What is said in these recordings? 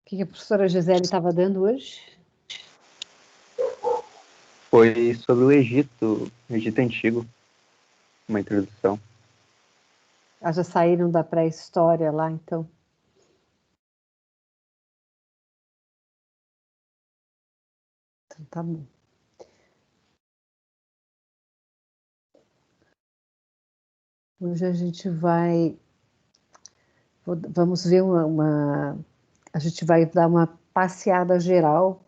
que a professora Gisele estava dando hoje? Foi sobre o Egito Antigo, uma introdução. Elas já saíram da pré-história lá, então. Então tá bom. Hoje a gente vamos ver a gente vai dar uma passeada geral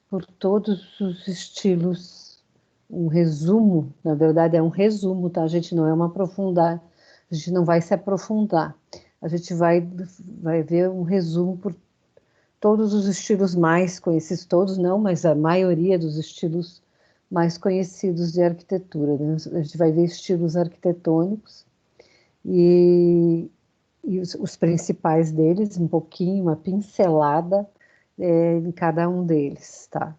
por todos os estilos, um resumo, na verdade é um resumo, tá? A gente não é uma aprofundar, a gente não vai se aprofundar, a gente vai ver um resumo por todos os estilos mais conhecidos, todos não, mas a maioria dos estilos mais conhecidos de arquitetura, né? A gente vai ver estilos arquitetônicos e os principais deles, um pouquinho, uma pincelada em cada um deles, tá?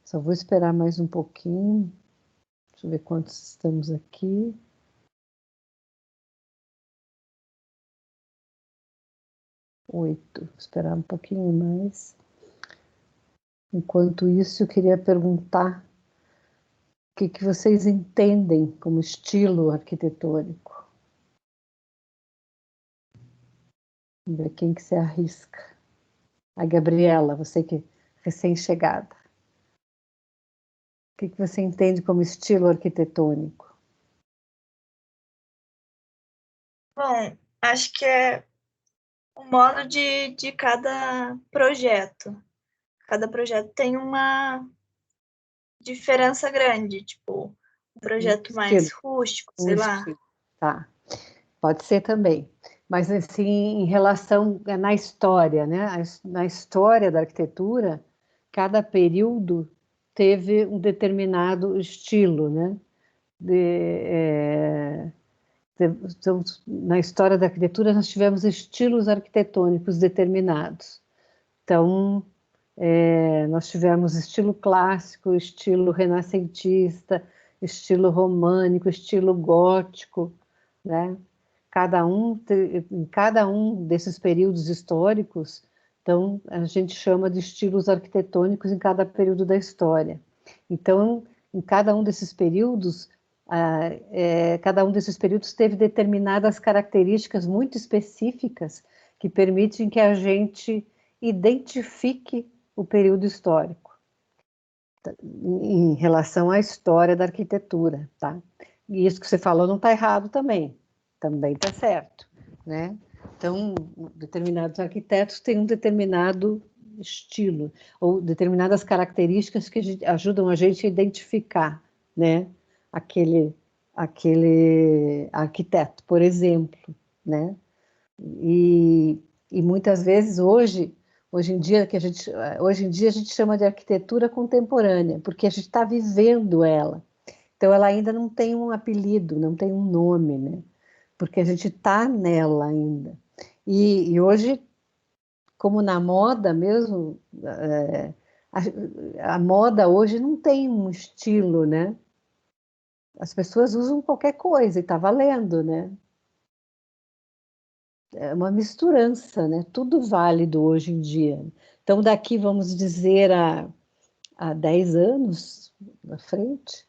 Só vou esperar mais um pouquinho. Deixa eu ver quantos estamos aqui. 8. Vou esperar um pouquinho mais. Enquanto isso, eu queria perguntar o que vocês entendem como estilo arquitetônico. Vamos ver quem que se arrisca. A Gabriela, você que é recém-chegada. O que você entende como estilo arquitetônico? Bom, acho que é o modo de cada projeto. Cada projeto tem uma diferença grande, tipo, um projeto mais rústico, sei lá. Tá, pode ser também. Mas, assim, em relação na história, né? Na história da arquitetura, cada período teve um determinado estilo, né? Então, na história da arquitetura, nós tivemos estilos arquitetônicos determinados. Então, nós tivemos estilo clássico, estilo renascentista, estilo românico, estilo gótico, né? Em cada um desses períodos históricos, então, a gente chama de estilos arquitetônicos em cada período da história. Então, em cada um desses períodos, cada um desses períodos teve determinadas características muito específicas que permitem que a gente identifique o período histórico em relação à história da arquitetura, tá? E isso que você falou não está errado também está certo, né? Então, determinados arquitetos têm um determinado estilo ou determinadas características que ajudam a gente a identificar, né? Aquele arquiteto, por exemplo, né? E muitas vezes hoje em dia a gente chama de arquitetura contemporânea, porque a gente está vivendo ela. Então ela ainda não tem um apelido, não tem um nome, né? Porque a gente está nela ainda. E hoje, como na moda mesmo, a moda hoje não tem um estilo, né? As pessoas usam qualquer coisa e está valendo, né? É uma misturança, né? Tudo válido hoje em dia. Então, daqui, vamos dizer, há 10 anos na frente,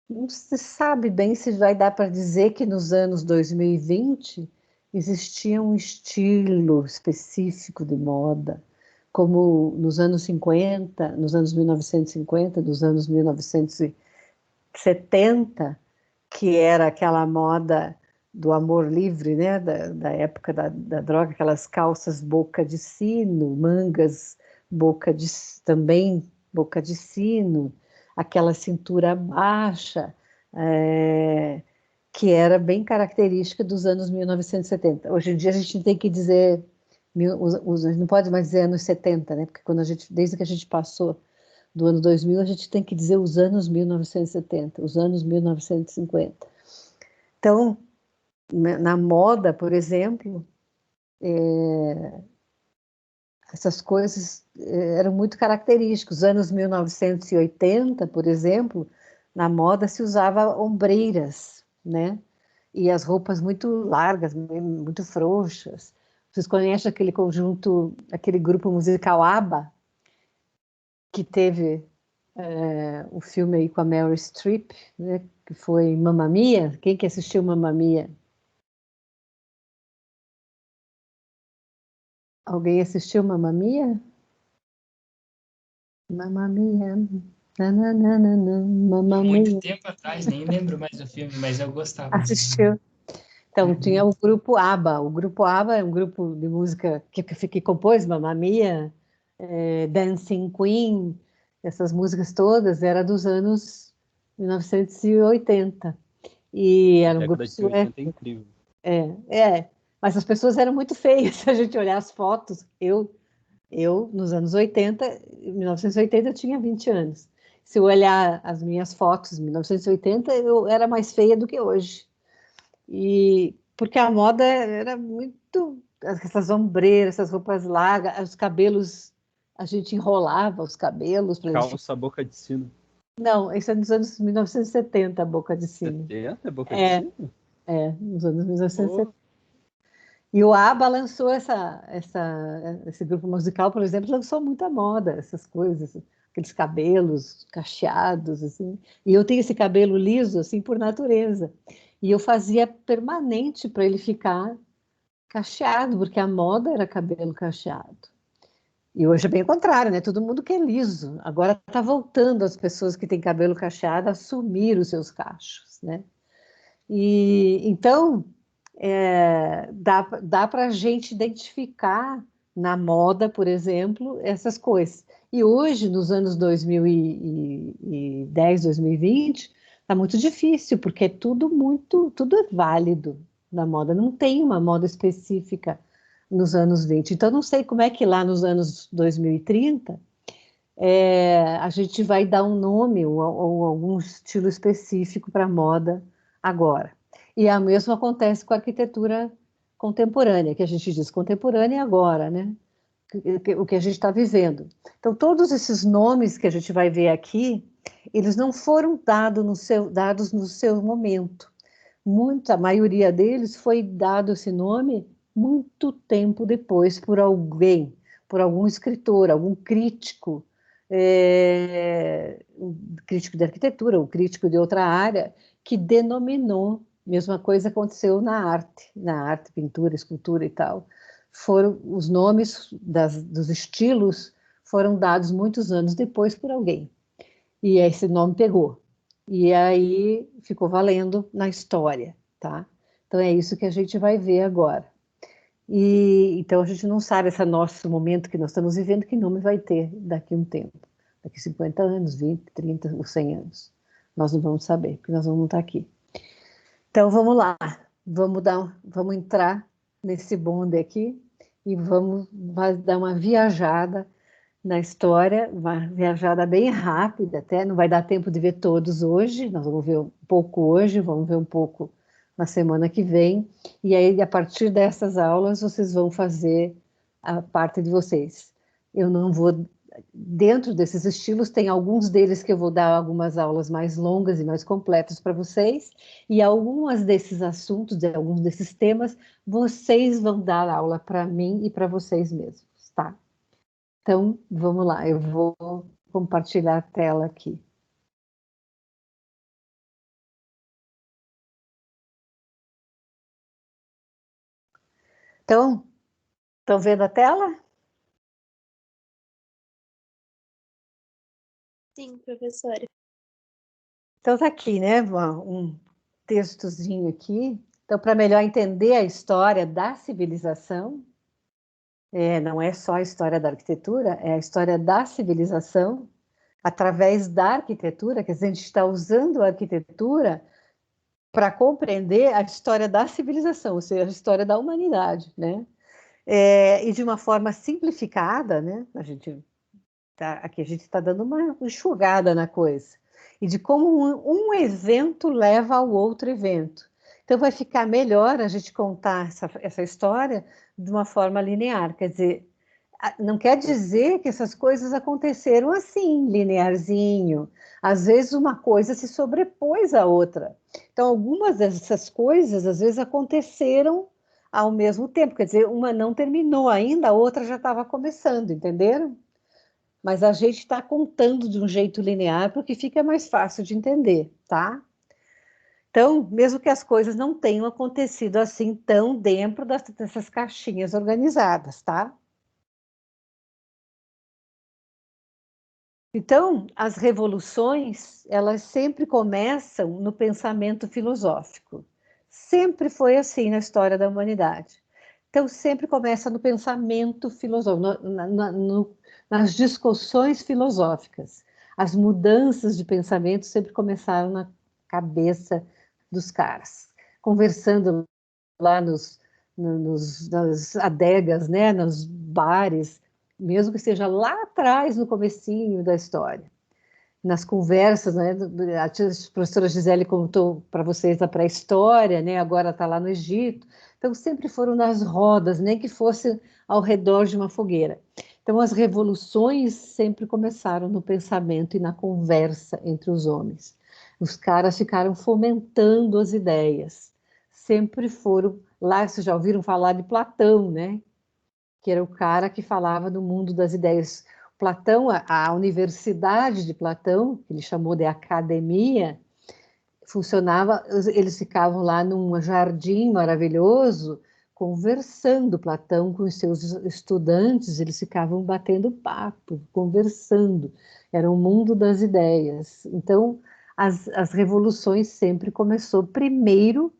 não se sabe bem se vai dar para dizer que nos anos 2020 existia um estilo específico de moda, como nos anos 50, nos anos 1950, nos anos 1970, que era aquela moda do amor livre, né? Da época da droga, aquelas calças boca de sino, mangas também boca de sino, aquela cintura baixa, que era bem característica dos anos 1970. Hoje em dia a gente tem que dizer, não pode mais dizer anos 70, né? Porque desde que a gente passou do ano 2000, a gente tem que dizer os anos 1970, os anos 1950. Então, na moda, por exemplo, essas coisas eram muito características. Os anos 1980, por exemplo, na moda se usava ombreiras, né? E as roupas muito largas, muito frouxas. Vocês conhecem aquele conjunto, aquele grupo musical ABBA, que teve o filme aí com a Meryl Streep, né, que foi Mamma Mia? Quem que assistiu Mamma Mia? Alguém assistiu Mamma Mia? Mamma Mia, nananana, Mamma Muito Mia. tempo atrás, nem lembro mais do filme, mas eu gostava. Assistiu? Então, tinha Uhum. o grupo ABBA. O grupo ABBA é um grupo de música que compôs Mamma Mia, Dancing Queen, essas músicas todas, era dos anos 1980. E A era um grupo década de 80 é sueco. incrível. Mas as pessoas eram muito feias. Se a gente olhar as fotos, eu nos anos 80, em 1980 eu tinha 20 anos. Se eu olhar as minhas fotos em 1980, eu era mais feia do que hoje. E porque a moda era muito essas ombreiras, essas roupas largas, os cabelos, a gente enrolava os cabelos para eles. Calça boca de sino. Não, isso é nos anos 1970, a boca de sino. 70 é boca de É, sino? nos anos 1970. Oh, E o ABBA lançou esse grupo musical, por exemplo, lançou muita moda, essas coisas, aqueles cabelos cacheados, assim. E eu tenho esse cabelo liso, assim, por natureza. E eu fazia permanente para ele ficar cacheado, porque a moda era cabelo cacheado. E hoje é bem o contrário, né? Todo mundo quer liso. Agora está voltando as pessoas que têm cabelo cacheado a assumir os seus cachos, né? E então dá para a gente identificar na moda, por exemplo, essas coisas. E hoje, nos anos 2010, 2020, está muito difícil, porque tudo é válido na moda. Não tem uma moda específica nos anos 20. Então, não sei como é que lá nos anos 2030 a gente vai dar um nome ou algum estilo específico para a moda agora. E o mesmo acontece com a arquitetura contemporânea, que a gente diz contemporânea agora, né? O que a gente está vivendo. Então, todos esses nomes que a gente vai ver aqui, eles não foram dados no seu momento. A maioria deles foi dado esse nome muito tempo depois por alguém, por algum escritor, algum crítico, um crítico de arquitetura, um crítico de outra área, que denominou. Mesma coisa aconteceu na arte, pintura, escultura e tal. Os nomes dos estilos foram dados muitos anos depois por alguém. E esse nome pegou. E aí ficou valendo na história, tá? Então é isso que a gente vai ver agora. E então a gente não sabe esse nosso momento que nós estamos vivendo, que nome vai ter daqui a um tempo. Daqui 50 anos, 20, 30 ou 100 anos. Nós não vamos saber, porque nós vamos estar aqui. Então vamos lá, vamos entrar nesse bonde aqui e vai dar uma viajada na história, uma viajada bem rápida até, não vai dar tempo de ver todos hoje, nós vamos ver um pouco hoje, vamos ver um pouco na semana que vem, e aí a partir dessas aulas vocês vão fazer a parte de vocês. Eu não vou, dentro desses estilos, tem alguns deles que eu vou dar algumas aulas mais longas e mais completas para vocês, e algumas desses assuntos, alguns desses temas, vocês vão dar aula para mim e para vocês mesmos, tá? Então, vamos lá, eu vou compartilhar a tela aqui. Então, estão vendo a tela? Sim, professora. Então, está aqui, né, um textozinho aqui. Então, para melhor entender a história da civilização, não é só a história da arquitetura, é a história da civilização, através da arquitetura, que a gente está usando a arquitetura para compreender a história da civilização, ou seja, a história da humanidade, né? E de uma forma simplificada, né? Aqui a gente está dando uma enxugada na coisa, e de como um evento leva ao outro evento. Então vai ficar melhor a gente contar essa história de uma forma linear, quer dizer, não quer dizer que essas coisas aconteceram assim, linearzinho. Às vezes uma coisa se sobrepôs à outra. Então algumas dessas coisas às vezes aconteceram ao mesmo tempo. Quer dizer, uma não terminou ainda, a outra já estava começando, entenderam? Mas a gente está contando de um jeito linear porque fica mais fácil de entender, tá? Então, mesmo que as coisas não tenham acontecido assim tão dentro dessas caixinhas organizadas, tá? Então, as revoluções, elas sempre começam no pensamento filosófico. Sempre foi assim na história da humanidade. Então, sempre começa no pensamento filosófico, nas discussões filosóficas. As mudanças de pensamento sempre começaram na cabeça dos caras, conversando lá nas adegas, né, nos bares, mesmo que seja lá atrás, no comecinho da história. Nas conversas, né, a professora Gisele contou para vocês a pré-história, né, agora está lá no Egito. Então, sempre foram nas rodas, nem que fosse ao redor de uma fogueira. Então, as revoluções sempre começaram no pensamento e na conversa entre os homens. Os caras ficaram fomentando as ideias. Sempre foram lá, vocês já ouviram falar de Platão, né? Que era o cara que falava do mundo das ideias. Platão, a universidade de Platão, que ele chamou de academia, funcionava, eles ficavam lá num jardim maravilhoso, conversando, Platão com os seus estudantes, eles ficavam batendo papo, conversando, era o mundo das ideias. Então, as revoluções sempre começou primeiro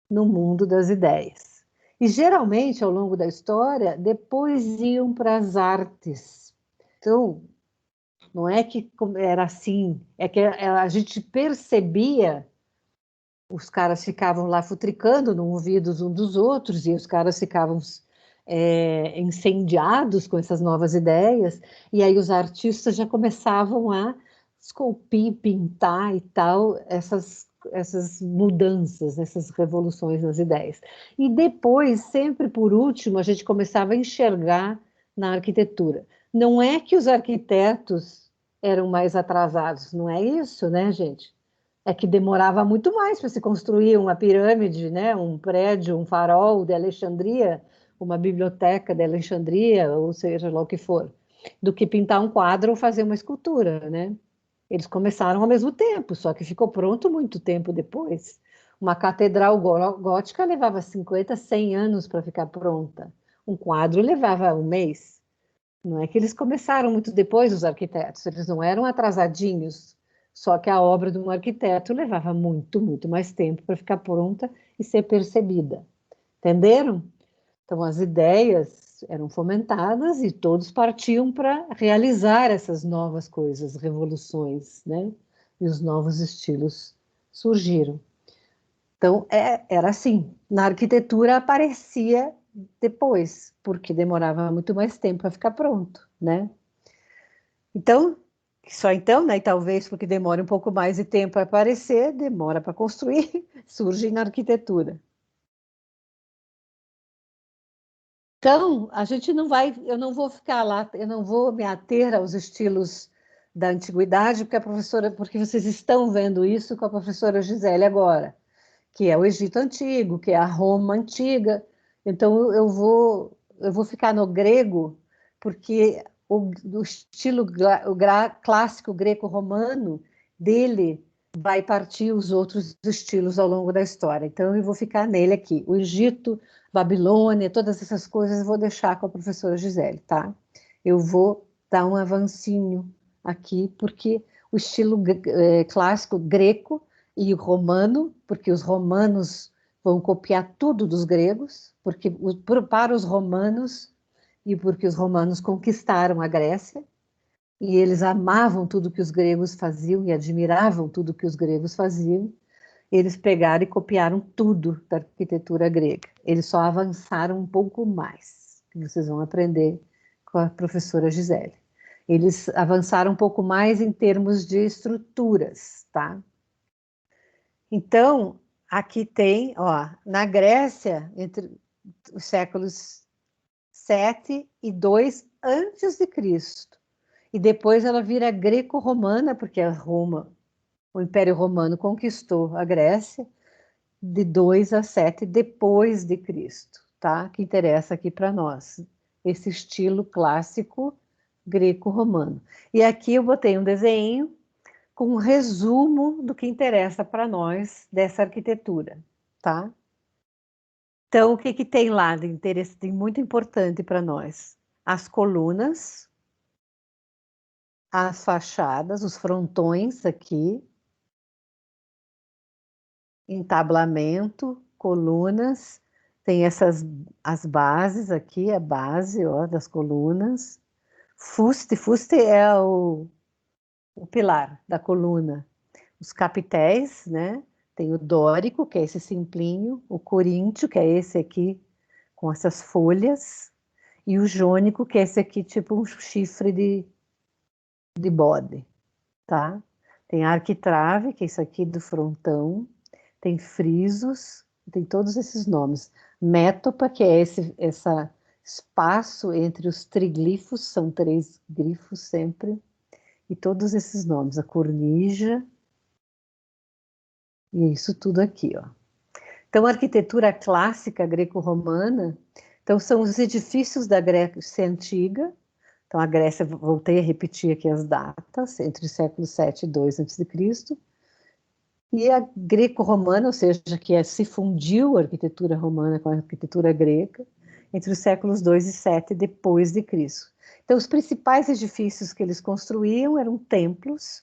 no mundo das ideias. E geralmente, ao longo da história, depois iam para as artes. Então, não é que era assim, é que a gente percebia, os caras ficavam lá futricando no ouvido uns dos outros, e os caras ficavam incendiados com essas novas ideias, e aí os artistas já começavam a esculpir, pintar e tal, essas mudanças, essas revoluções nas ideias. E depois, sempre por último, a gente começava a enxergar na arquitetura. Não é que os arquitetos eram mais atrasados, não é isso, né, gente? É que demorava muito mais para se construir uma pirâmide, né, um prédio, um farol de Alexandria, uma biblioteca de Alexandria, ou seja, lá o que for, do que pintar um quadro ou fazer uma escultura, né? Eles começaram ao mesmo tempo, só que ficou pronto muito tempo depois. Uma catedral gótica levava 50, 100 anos para ficar pronta. Um quadro levava um mês. Não é que eles começaram muito depois, os arquitetos, eles não eram atrasadinhos, só que a obra de um arquiteto levava muito, muito mais tempo para ficar pronta e ser percebida. Entenderam? Então, as ideias eram fomentadas e todos partiam para realizar essas novas coisas, revoluções, né? E os novos estilos surgiram. Então, era assim. Na arquitetura aparecia depois, porque demorava muito mais tempo para ficar pronto, né? Então, só então, né? E talvez porque demore um pouco mais de tempo para aparecer, demora para construir, surge na arquitetura. Então, a gente não vai, eu não vou ficar lá, eu não vou me ater aos estilos da antiguidade, porque vocês estão vendo isso com a professora Gisele agora, que é o Egito Antigo, que é a Roma Antiga. Então, eu vou ficar no grego, porque o estilo clássico greco-romano dele vai partir os outros estilos ao longo da história. Então, eu vou ficar nele aqui. O Egito, Babilônia, todas essas coisas eu vou deixar com a professora Gisele, tá? Eu vou dar um avancinho aqui, porque o estilo clássico greco e o romano, porque os romanos vão copiar tudo dos gregos, porque para os romanos e porque os romanos conquistaram a Grécia, e eles amavam tudo que os gregos faziam e admiravam tudo que os gregos faziam, eles pegaram e copiaram tudo da arquitetura grega. Eles só avançaram um pouco mais, que vocês vão aprender com a professora Gisele. Eles avançaram um pouco mais em termos de estruturas, tá? Então, aqui tem, ó, na Grécia, entre os séculos 7 e 2 antes de Cristo. E depois ela vira greco-romana, porque a Roma, o Império Romano conquistou a Grécia, de 2 a 7 depois de Cristo, tá? Que interessa aqui para nós, esse estilo clássico greco-romano. E aqui eu botei um desenho com um resumo do que interessa para nós dessa arquitetura, tá? Então, o que que tem lá de interesse, de muito importante para nós? As colunas, as fachadas, os frontões aqui, entablamento, colunas, tem as bases aqui, a base, ó, das colunas. Fuste é o pilar da coluna. Os capitéis, né? Tem o dórico, que é esse simplinho, o coríntio, que é esse aqui, com essas folhas, e o jônico, que é esse aqui, tipo um chifre de bode, tá? Tem arquitrave, que é isso aqui do frontão, tem frisos, tem todos esses nomes. Métopa, que é esse espaço entre os triglifos, são 3 grifos sempre, e todos esses nomes, a cornija, e é isso tudo aqui, ó. Então, a arquitetura clássica greco-romana, então são os edifícios da Grécia Antiga. Então, a Grécia, voltei a repetir aqui as datas, entre o século 7 e 2 a.C., e a greco-romana, ou seja, que se fundiu a arquitetura romana com a arquitetura greca, entre os séculos 2 e 7 depois de Cristo. Então, os principais edifícios que eles construíam eram templos.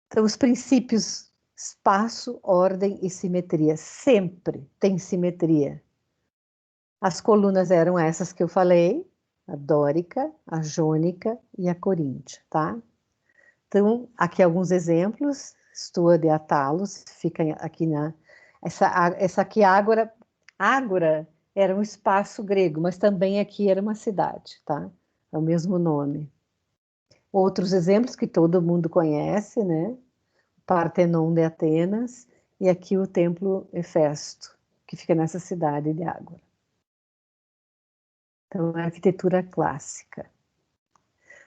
Então, os princípios espaço, ordem e simetria. Sempre tem simetria. As colunas eram essas que eu falei, a dórica, a jônica e a coríntia, tá? Então, aqui alguns exemplos. Stua de Atalos, fica aqui na... Essa aqui, Ágora era um espaço grego, mas também aqui era uma cidade, tá? É o mesmo nome. Outros exemplos que todo mundo conhece, né? Partenon de Atenas, e aqui o Templo Hefesto, que fica nessa cidade de Ágora. Então, é a arquitetura clássica.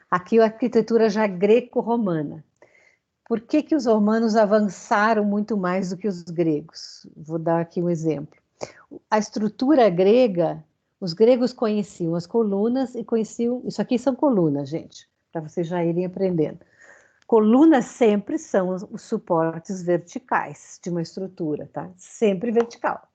Aqui a arquitetura já greco-romana. Por que que os romanos avançaram muito mais do que os gregos? Vou dar aqui um exemplo. A estrutura grega, os gregos conheciam as colunas e conheciam... Isso aqui são colunas, gente, para vocês já irem aprendendo. Colunas sempre são os suportes verticais de uma estrutura, tá? Sempre vertical.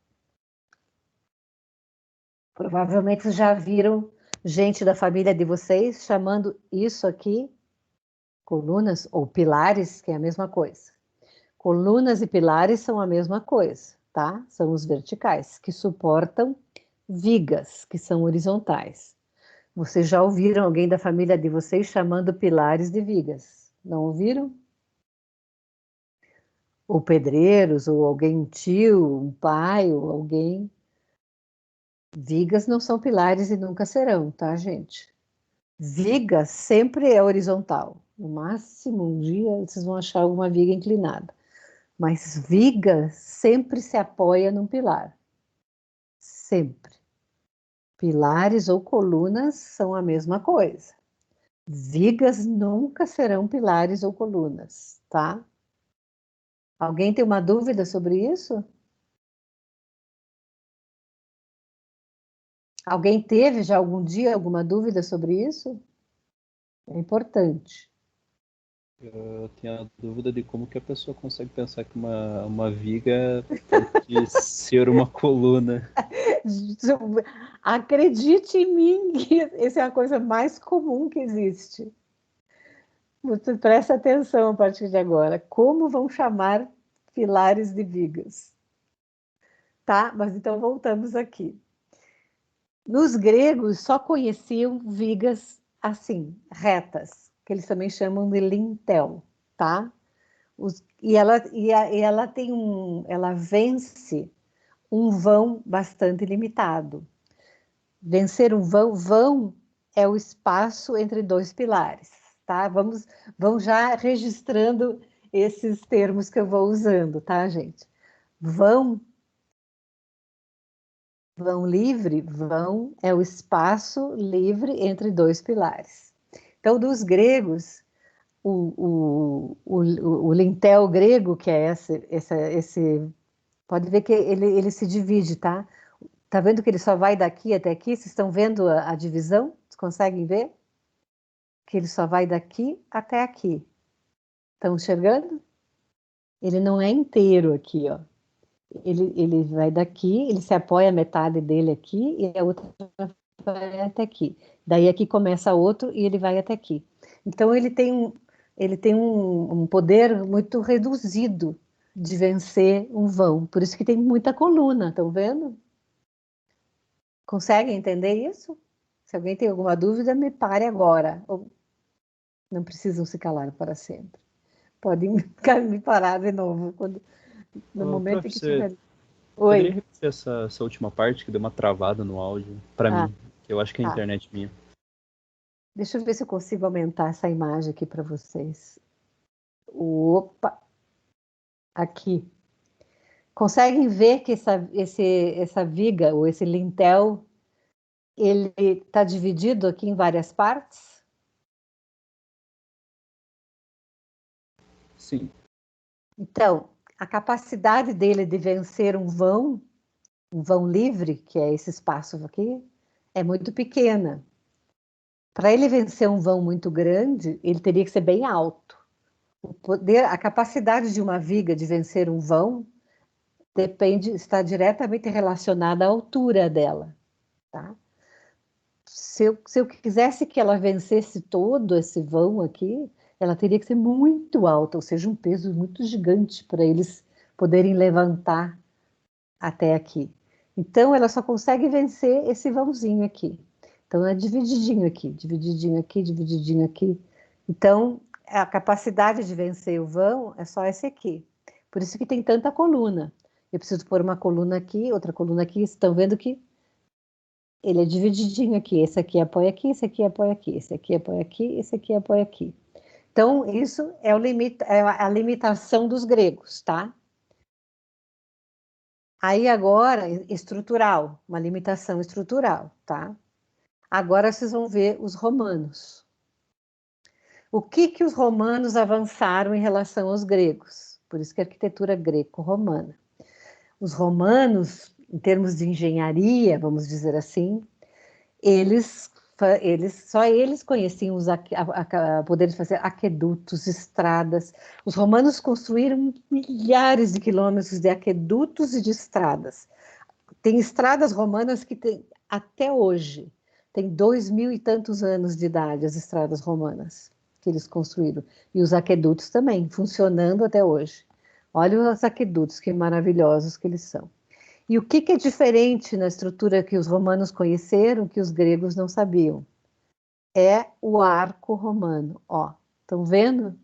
Provavelmente vocês já viram gente da família de vocês chamando isso aqui colunas ou pilares, que é a mesma coisa. Colunas e pilares são a mesma coisa, tá? São os verticais, que suportam vigas, que são horizontais. Vocês já ouviram alguém da família de vocês chamando pilares de vigas? Não ouviram? Ou pedreiros, ou alguém, um tio, um pai, ou alguém. Vigas não são pilares e nunca serão, tá, gente? Viga sempre é horizontal. No máximo, um dia, vocês vão achar alguma viga inclinada. Mas viga sempre se apoia num pilar. Sempre. Pilares ou colunas são a mesma coisa. Vigas nunca serão pilares ou colunas, tá? Alguém tem uma dúvida sobre isso? Alguém teve já algum dia alguma dúvida sobre isso? É importante. Eu tenho a dúvida de como que a pessoa consegue pensar que uma viga pode ser uma coluna. Acredite em mim, que essa é a coisa mais comum que existe. Você presta atenção a partir de agora. Como vão chamar pilares de vigas? Tá? Mas então voltamos aqui. Nos gregos só conheciam vigas assim, retas, que eles também chamam de lintel, tá? Ela tem ela vence um vão bastante limitado. Vencer um vão é o espaço entre 2 pilares, tá? Vamos já registrando esses termos que eu vou usando, tá, gente? Vão livre, vão é o espaço livre entre 2 pilares. Então, dos gregos, o lintel grego, que é esse, pode ver que ele se divide, tá? Tá vendo que ele só vai daqui até aqui? Vocês estão vendo a divisão? Vocês conseguem ver? Que ele só vai daqui até aqui. Estão enxergando? Ele não é inteiro aqui, ó. Ele vai daqui, ele se apoia a metade dele aqui e a outra vai até aqui. Daí aqui começa outro e ele vai até aqui. Então ele tem um poder muito reduzido de vencer um vão. Por isso que tem muita coluna, estão vendo? Conseguem entender isso? Se alguém tem alguma dúvida, me pare agora. Ou não precisam se calar para sempre. Podem me parar de novo no momento em que Professor, tiver. poderia Oi. repetir essa última parte que deu uma travada no áudio para Ah, mim? Eu acho que é a tá. internet minha. Deixa eu ver se eu consigo aumentar essa imagem aqui para vocês. Opa! Aqui. Conseguem ver que essa viga, ou esse lintel, ele está dividido aqui em várias partes? Sim. Então, a capacidade dele de vencer um vão livre, que é esse espaço aqui, é muito pequena. Para ele vencer um vão muito grande, ele teria que ser bem alto. A capacidade de uma viga de vencer um vão está diretamente relacionada à altura dela, tá? Se eu quisesse que ela vencesse todo esse vão aqui, ela teria que ser muito alta, ou seja, um peso muito gigante para eles poderem levantar até aqui. Então, ela só consegue vencer esse vãozinho aqui. Então, é divididinho aqui, divididinho aqui, divididinho aqui. Então, a capacidade de vencer o vão é só esse aqui. Por isso que tem tanta coluna. Eu preciso pôr uma coluna aqui, outra coluna aqui. Estão vendo que ele é divididinho aqui. Esse aqui apoia aqui, esse aqui apoia aqui, esse aqui apoia aqui, esse aqui apoia aqui. Então, isso é a limitação dos gregos, tá? Aí agora, estrutural, uma limitação estrutural, tá? Agora vocês vão ver os romanos. O que os romanos avançaram em relação aos gregos? Por isso que a arquitetura greco-romana. Os romanos, em termos de engenharia, vamos dizer assim, só eles conheciam o poder de fazer aquedutos, estradas. Os romanos construíram milhares de quilômetros de aquedutos e de estradas. Tem estradas romanas que tem até hoje. Tem 2000 e tantos anos de idade as estradas romanas que eles construíram. E os aquedutos também, funcionando até hoje. Olha os aquedutos, que maravilhosos que eles são. E o que é diferente na estrutura que os romanos conheceram, que os gregos não sabiam? É o arco romano. Ó, estão vendo?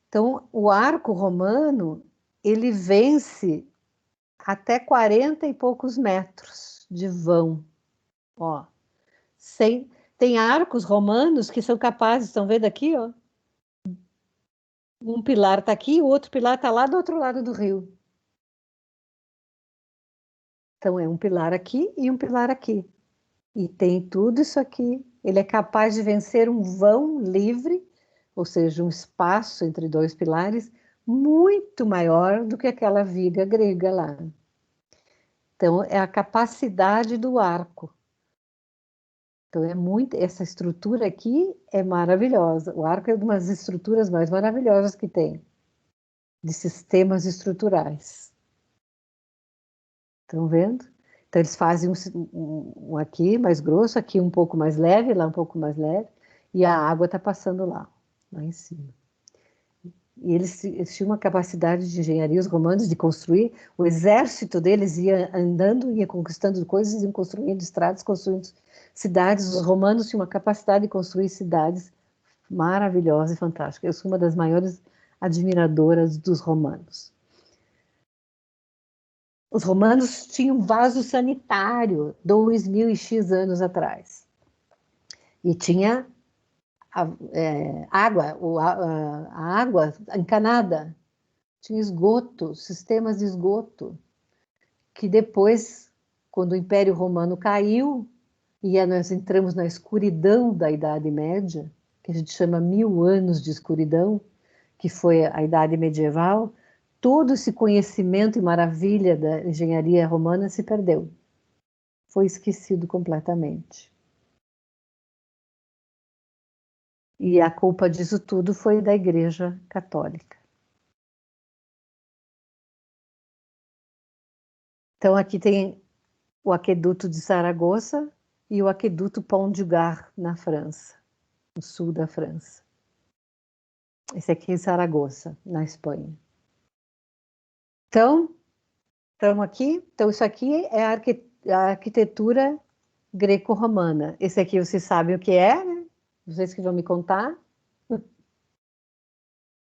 Então, o arco romano, ele vence até 40 e poucos metros de vão. Ó, tem arcos romanos que são capazes, estão vendo aqui, ó? Um pilar está aqui, o outro pilar está lá do outro lado do rio. Então, é um pilar aqui e um pilar aqui. E tem tudo isso aqui. Ele é capaz de vencer um vão livre, ou seja, um espaço entre dois pilares, muito maior do que aquela viga grega lá. Então, é a capacidade do arco. Então, essa estrutura aqui é maravilhosa. O arco é uma das estruturas mais maravilhosas que tem, de sistemas estruturais. Estão vendo? Então, eles fazem um aqui mais grosso, aqui um pouco mais leve, lá um pouco mais leve, e a água está passando lá em cima. E eles tinham uma capacidade de engenharia, os romanos, de construir. O exército deles ia andando, ia conquistando coisas, iam construindo estradas, construindo cidades. Os romanos tinham uma capacidade de construir cidades maravilhosas e fantásticas. Eu sou uma das maiores admiradoras dos romanos. Os romanos tinham vaso sanitário 2000 e X anos atrás. E tinha água, a água encanada. Tinha esgoto, sistemas de esgoto, que depois, quando o Império Romano caiu, e nós entramos na escuridão da Idade Média, que a gente chama 1000 anos de escuridão, que foi a Idade Medieval, todo esse conhecimento e maravilha da engenharia romana se perdeu. Foi esquecido completamente. E a culpa disso tudo foi da Igreja Católica. Então, aqui tem o aqueduto de Saragoça e o aqueduto Pont du Gard, na França, no sul da França. Esse aqui é em Saragoça, na Espanha. Então, estamos aqui. Então, isso aqui é a arquitetura greco-romana. Esse aqui vocês sabem o que é, né? Vocês que vão me contar. O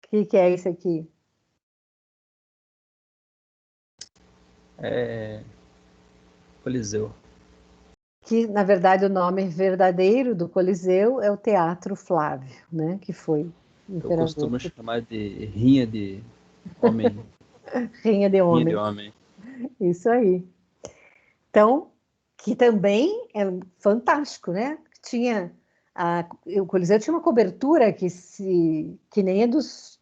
que é esse aqui? É Coliseu. Que, na verdade, o nome verdadeiro do Coliseu é o Teatro Flávio, né? Que foi Eu imperador. costumo chamar de rinha de homem. Rinha de Rinha de homem. homem. Isso aí. Então, que também é fantástico, né? O Coliseu tinha uma cobertura que nem é dos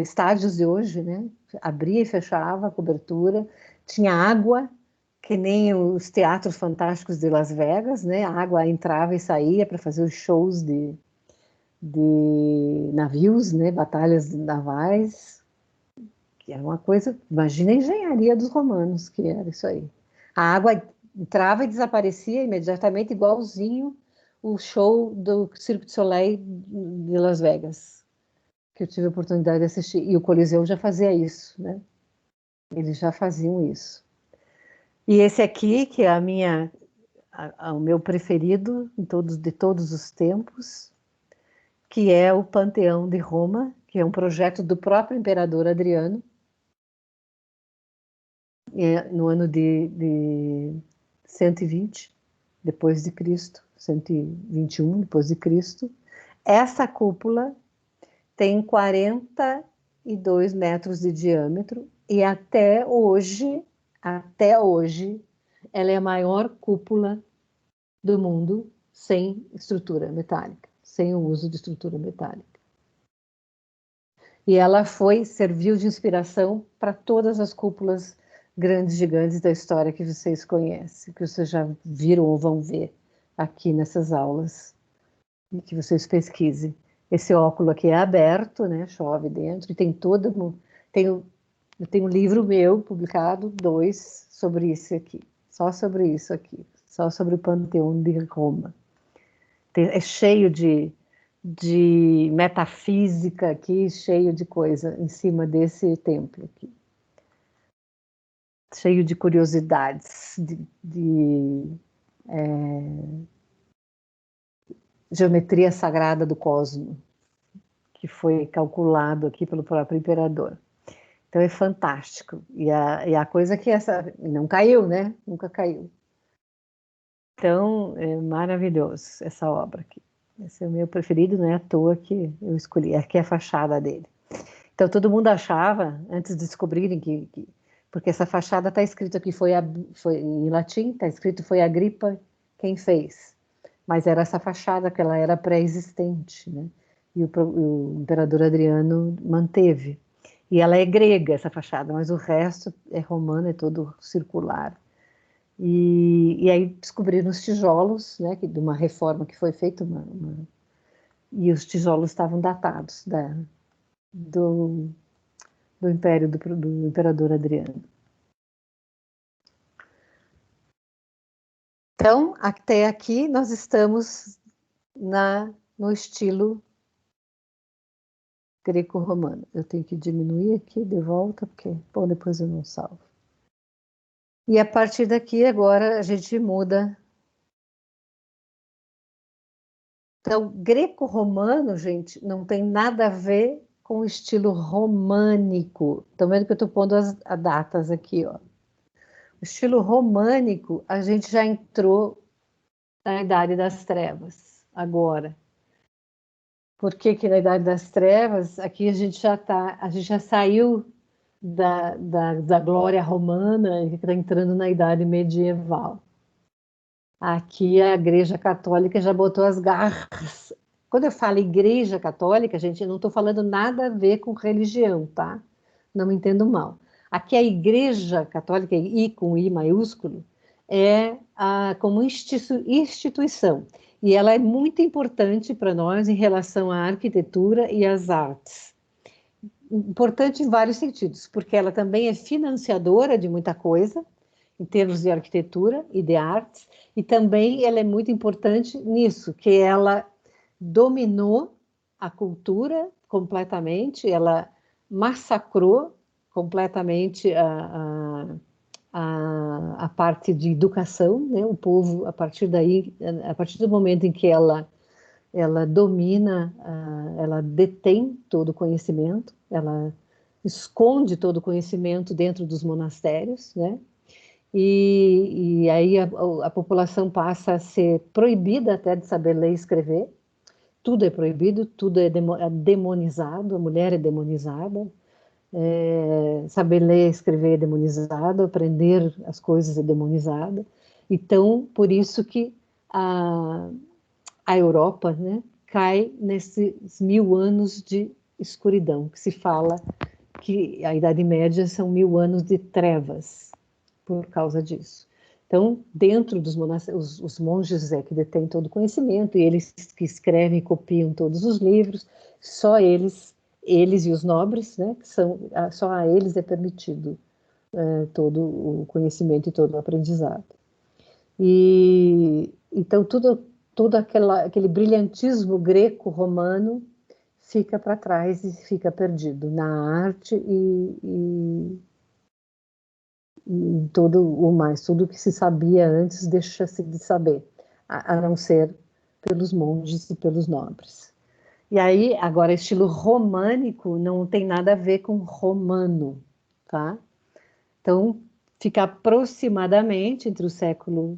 estádios de hoje, né? Abria e fechava a cobertura, tinha água, que nem os teatros fantásticos de Las Vegas, né? A água entrava e saía para fazer os shows de navios, né? Batalhas navais, que era uma coisa, imagina a engenharia dos romanos, que era isso aí. A água entrava e desaparecia imediatamente, igualzinho o show do Cirque du Soleil de Las Vegas, que eu tive a oportunidade de assistir. E o Coliseu já fazia isso, né? Eles já faziam isso. E esse aqui, que é o meu preferido de todos os tempos, que é o Panteão de Roma, que é um projeto do próprio imperador Adriano, no ano de 120 depois de Cristo, 121 depois de Cristo. Essa cúpula tem 42 metros de diâmetro e até hoje, ela é a maior cúpula do mundo sem estrutura metálica, sem o uso de estrutura metálica. E ela serviu de inspiração para todas as cúpulas grandes, gigantes da história que vocês conhecem, que vocês já viram ou vão ver aqui nessas aulas, e que vocês pesquisem. Esse óculo aqui é aberto, né? Chove dentro, e tem eu tenho um livro meu publicado, 2, sobre isso aqui, só sobre isso aqui, só sobre o Panteão de Roma. É cheio de metafísica aqui, cheio de coisa em cima desse templo aqui. Cheio de curiosidades, geometria sagrada do cosmos, que foi calculado aqui pelo próprio imperador. Então é fantástico. E a coisa que não caiu, né? Nunca caiu. Então é maravilhoso essa obra aqui. Esse é o meu preferido, não é à toa que eu escolhi. Aqui é a fachada dele. Então todo mundo achava, antes de descobrirem porque essa fachada está escrito aqui, foi em latim, está escrito foi Agripa quem fez. Mas era essa fachada que ela era pré-existente, né? E o imperador Adriano manteve. E ela é grega, essa fachada, mas o resto é romano, é todo circular. E aí descobriram os tijolos, né, de uma reforma que foi feita, e os tijolos estavam datados do império do imperador Adriano. Então, até aqui nós estamos no estilo greco-romano. Eu tenho que diminuir aqui de volta, porque depois eu não salvo. E a partir daqui, agora, a gente muda. Então, greco-romano, gente, não tem nada a ver com o estilo românico. Estão vendo que eu estou pondo as datas aqui, ó. O estilo românico, a gente já entrou na Idade das Trevas, agora. Por que na Idade das Trevas, aqui a gente já saiu da glória romana e está entrando na Idade Medieval. Aqui a Igreja Católica já botou as garras. Quando eu falo Igreja Católica, gente, eu não estou falando nada a ver com religião, tá? Não me entendo mal. Aqui a Igreja Católica, I com I maiúsculo, é como instituição. E ela é muito importante para nós em relação à arquitetura e às artes. Importante em vários sentidos, porque ela também é financiadora de muita coisa, em termos de arquitetura e de artes, e também ela é muito importante nisso, que ela dominou a cultura completamente, ela massacrou completamente a parte de educação, né? O povo, a partir daí, a partir do momento em que ela domina, ela detém todo o conhecimento, ela esconde todo o conhecimento dentro dos monastérios, né? E aí a população passa a ser proibida até de saber ler e escrever. Tudo é proibido, tudo é demonizado, a mulher é demonizada, saber ler e escrever é demonizado, aprender as coisas é demonizado. Então, por isso que a Europa, né, cai nesses 1000 anos de escuridão, que se fala que a Idade Média são 1000 anos de trevas por causa disso. Então, dentro dos monastérios, os monges que detêm todo o conhecimento, e eles que escrevem e copiam todos os livros, só eles e os nobres, né, que só a eles é permitido todo o conhecimento e todo o aprendizado. E então todo aquele brilhantismo greco-romano fica para trás e fica perdido na arte e todo o mais, tudo que se sabia antes deixa-se de saber, a não ser pelos monges e pelos nobres. E aí, agora, estilo românico não tem nada a ver com romano, tá? Então, fica aproximadamente entre o século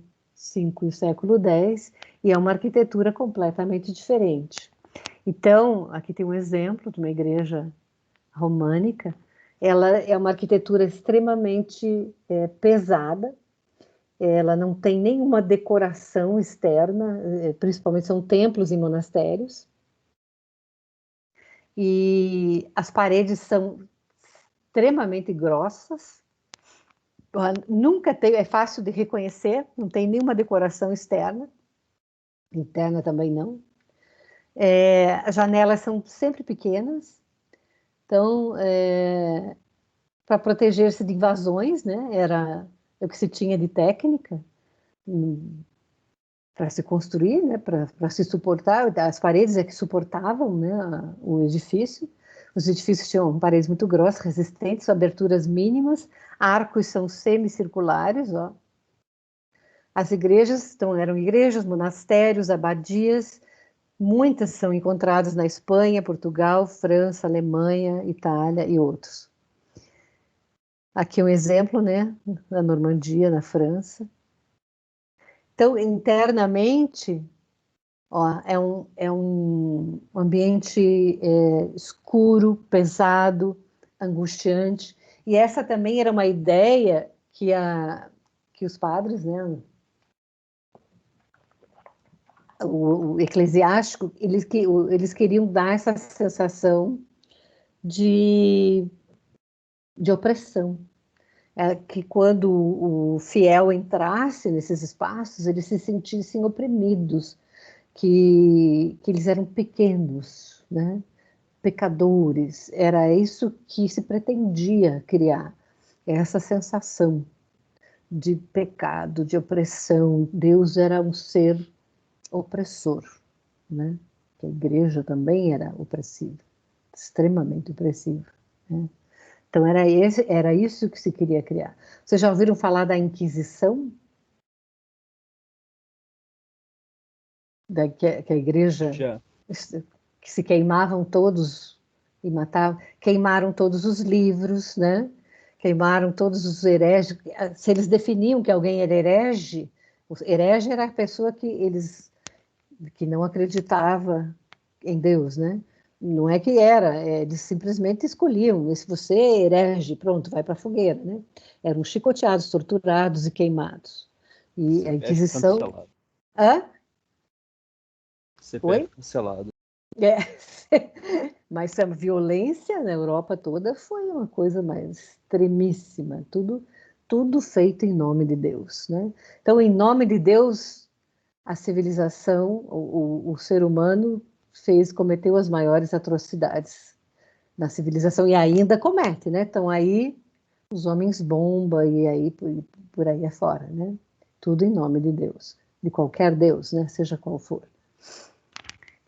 V e o século X, e é uma arquitetura completamente diferente. Então, aqui tem um exemplo de uma igreja românica. Ela é uma arquitetura extremamente pesada, ela não tem nenhuma decoração externa, principalmente são templos e monastérios, e as paredes são extremamente grossas, nunca tem, é fácil de reconhecer, não tem nenhuma decoração externa, interna também não. As janelas são sempre pequenas, então, para proteger-se de invasões, né, era o que se tinha de técnica para se construir, né, para se suportar, as paredes que suportavam, né, o edifício. Os edifícios tinham paredes muito grossas, resistentes, aberturas mínimas, arcos são semicirculares, ó. As igrejas, então, eram igrejas, monastérios, abadias, muitas são encontradas na Espanha, Portugal, França, Alemanha, Itália e outros. Aqui um exemplo, né, na Normandia, na França. Então, internamente, ó, é um ambiente escuro, pesado, angustiante. E essa também era uma ideia que os padres, né, o eclesiástico, eles queriam dar essa sensação de opressão. Que quando o fiel entrasse nesses espaços, eles se sentissem oprimidos, que eles eram pequenos, né? Pecadores. Era isso que se pretendia criar, essa sensação de pecado, de opressão. Deus era um ser opressor, né? A igreja também era opressiva, extremamente opressiva, né? Então, era isso que se queria criar. Vocês já ouviram falar da Inquisição? Que a igreja, Já. que se queimavam todos e matavam, queimaram todos os livros, né? Queimaram todos os hereges. Se eles definiam que alguém era herege, o herege era a pessoa que não acreditava em Deus, né? Não é que era, eles simplesmente escolhiam. Se você é herege, pronto, vai para a fogueira, né? Eram chicoteados, torturados e queimados, E a Inquisição... Cancelado. Hã? CPF Oi? cancelado. É. Mas a violência na Europa toda foi uma coisa mais extremíssima, tudo feito em nome de Deus, né? Então, em nome de Deus, a civilização, o ser humano cometeu as maiores atrocidades na civilização e ainda comete, né? Então aí os homens bomba e aí por aí afora, né? Tudo em nome de Deus, de qualquer Deus, né? Seja qual for.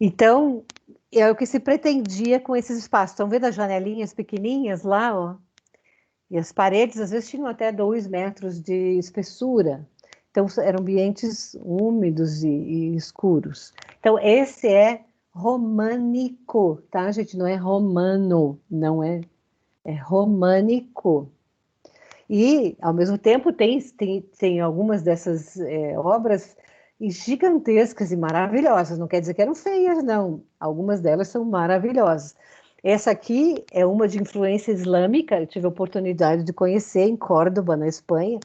Então, é o que se pretendia com esses espaços. Estão vendo as janelinhas pequenininhas lá, ó? E as paredes, às vezes, tinham até 2 metros de espessura. Então, eram ambientes úmidos e escuros. Então, esse é românico, tá, gente? Não é romano, não é. É românico. E, ao mesmo tempo, tem algumas dessas obras gigantescas e maravilhosas. Não quer dizer que eram feias, não. Algumas delas são maravilhosas. Essa aqui é uma de influência islâmica. Eu tive a oportunidade de conhecer em Córdoba, na Espanha.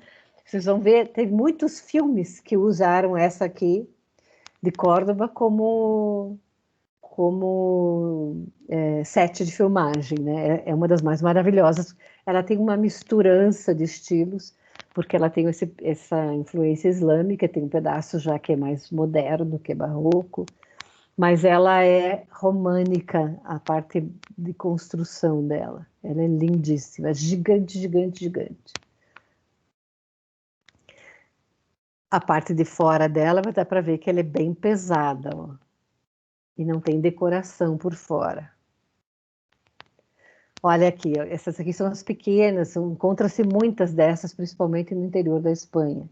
Vocês vão ver, tem muitos filmes que usaram essa aqui de Córdoba como set de filmagem, né? É uma das mais maravilhosas. Ela tem uma misturança de estilos, porque ela tem essa influência islâmica, tem um pedaço já que é mais moderno, que é barroco, mas ela é românica, a parte de construção dela. Ela é lindíssima, gigante, gigante, gigante. A parte de fora dela vai dar para ver que ela é bem pesada, ó, e não tem decoração por fora. Olha aqui, ó, essas aqui são as pequenas, encontra-se muitas dessas, principalmente no interior da Espanha.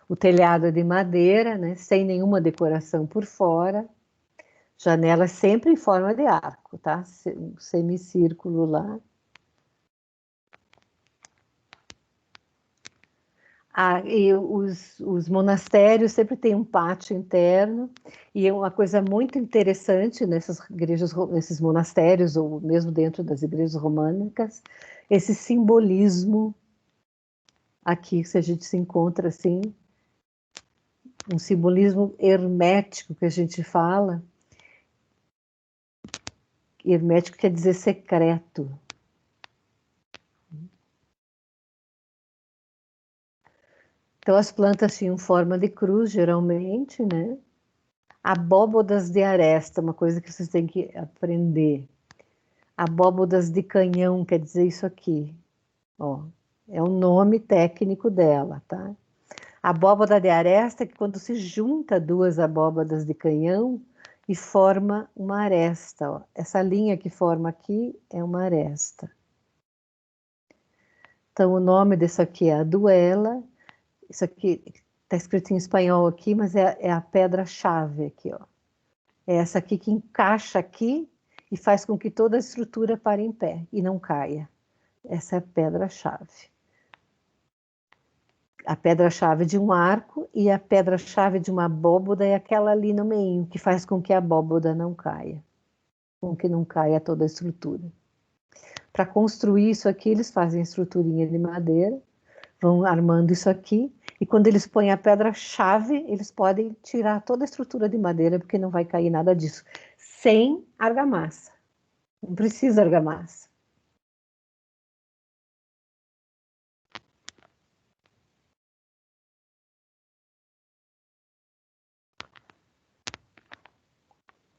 O telhado é de madeira, né, sem nenhuma decoração por fora, janelas sempre em forma de arco, tá? Um semicírculo lá. E os monastérios sempre têm um pátio interno, e é uma coisa muito interessante nessas igrejas, nesses monastérios, ou mesmo dentro das igrejas românicas, esse simbolismo aqui, se a gente se encontra assim, um simbolismo hermético que a gente fala. Hermético quer dizer secreto. Então, as plantas tinham forma de cruz, geralmente, né? Abóbodas de aresta, uma coisa que vocês têm que aprender. Abóbodas de canhão quer dizer isso aqui, ó. É o nome técnico dela, tá? Abóboda de aresta é que quando se junta 2 abóbadas de canhão e forma uma aresta, ó. Essa linha que forma aqui é uma aresta. Então, o nome disso aqui é a duela. Isso aqui está escrito em espanhol aqui, mas é a pedra-chave aqui, ó. É essa aqui que encaixa aqui e faz com que toda a estrutura pare em pé e não caia. Essa é a pedra-chave. A pedra-chave de um arco e a pedra-chave de uma abóboda é aquela ali no meio, que faz com que a abóboda não caia, com que não caia toda a estrutura. Para construir isso aqui, eles fazem a estruturinha de madeira, vão armando isso aqui, e quando eles põem a pedra-chave, eles podem tirar toda a estrutura de madeira, porque não vai cair nada disso, sem argamassa. Não precisa argamassa.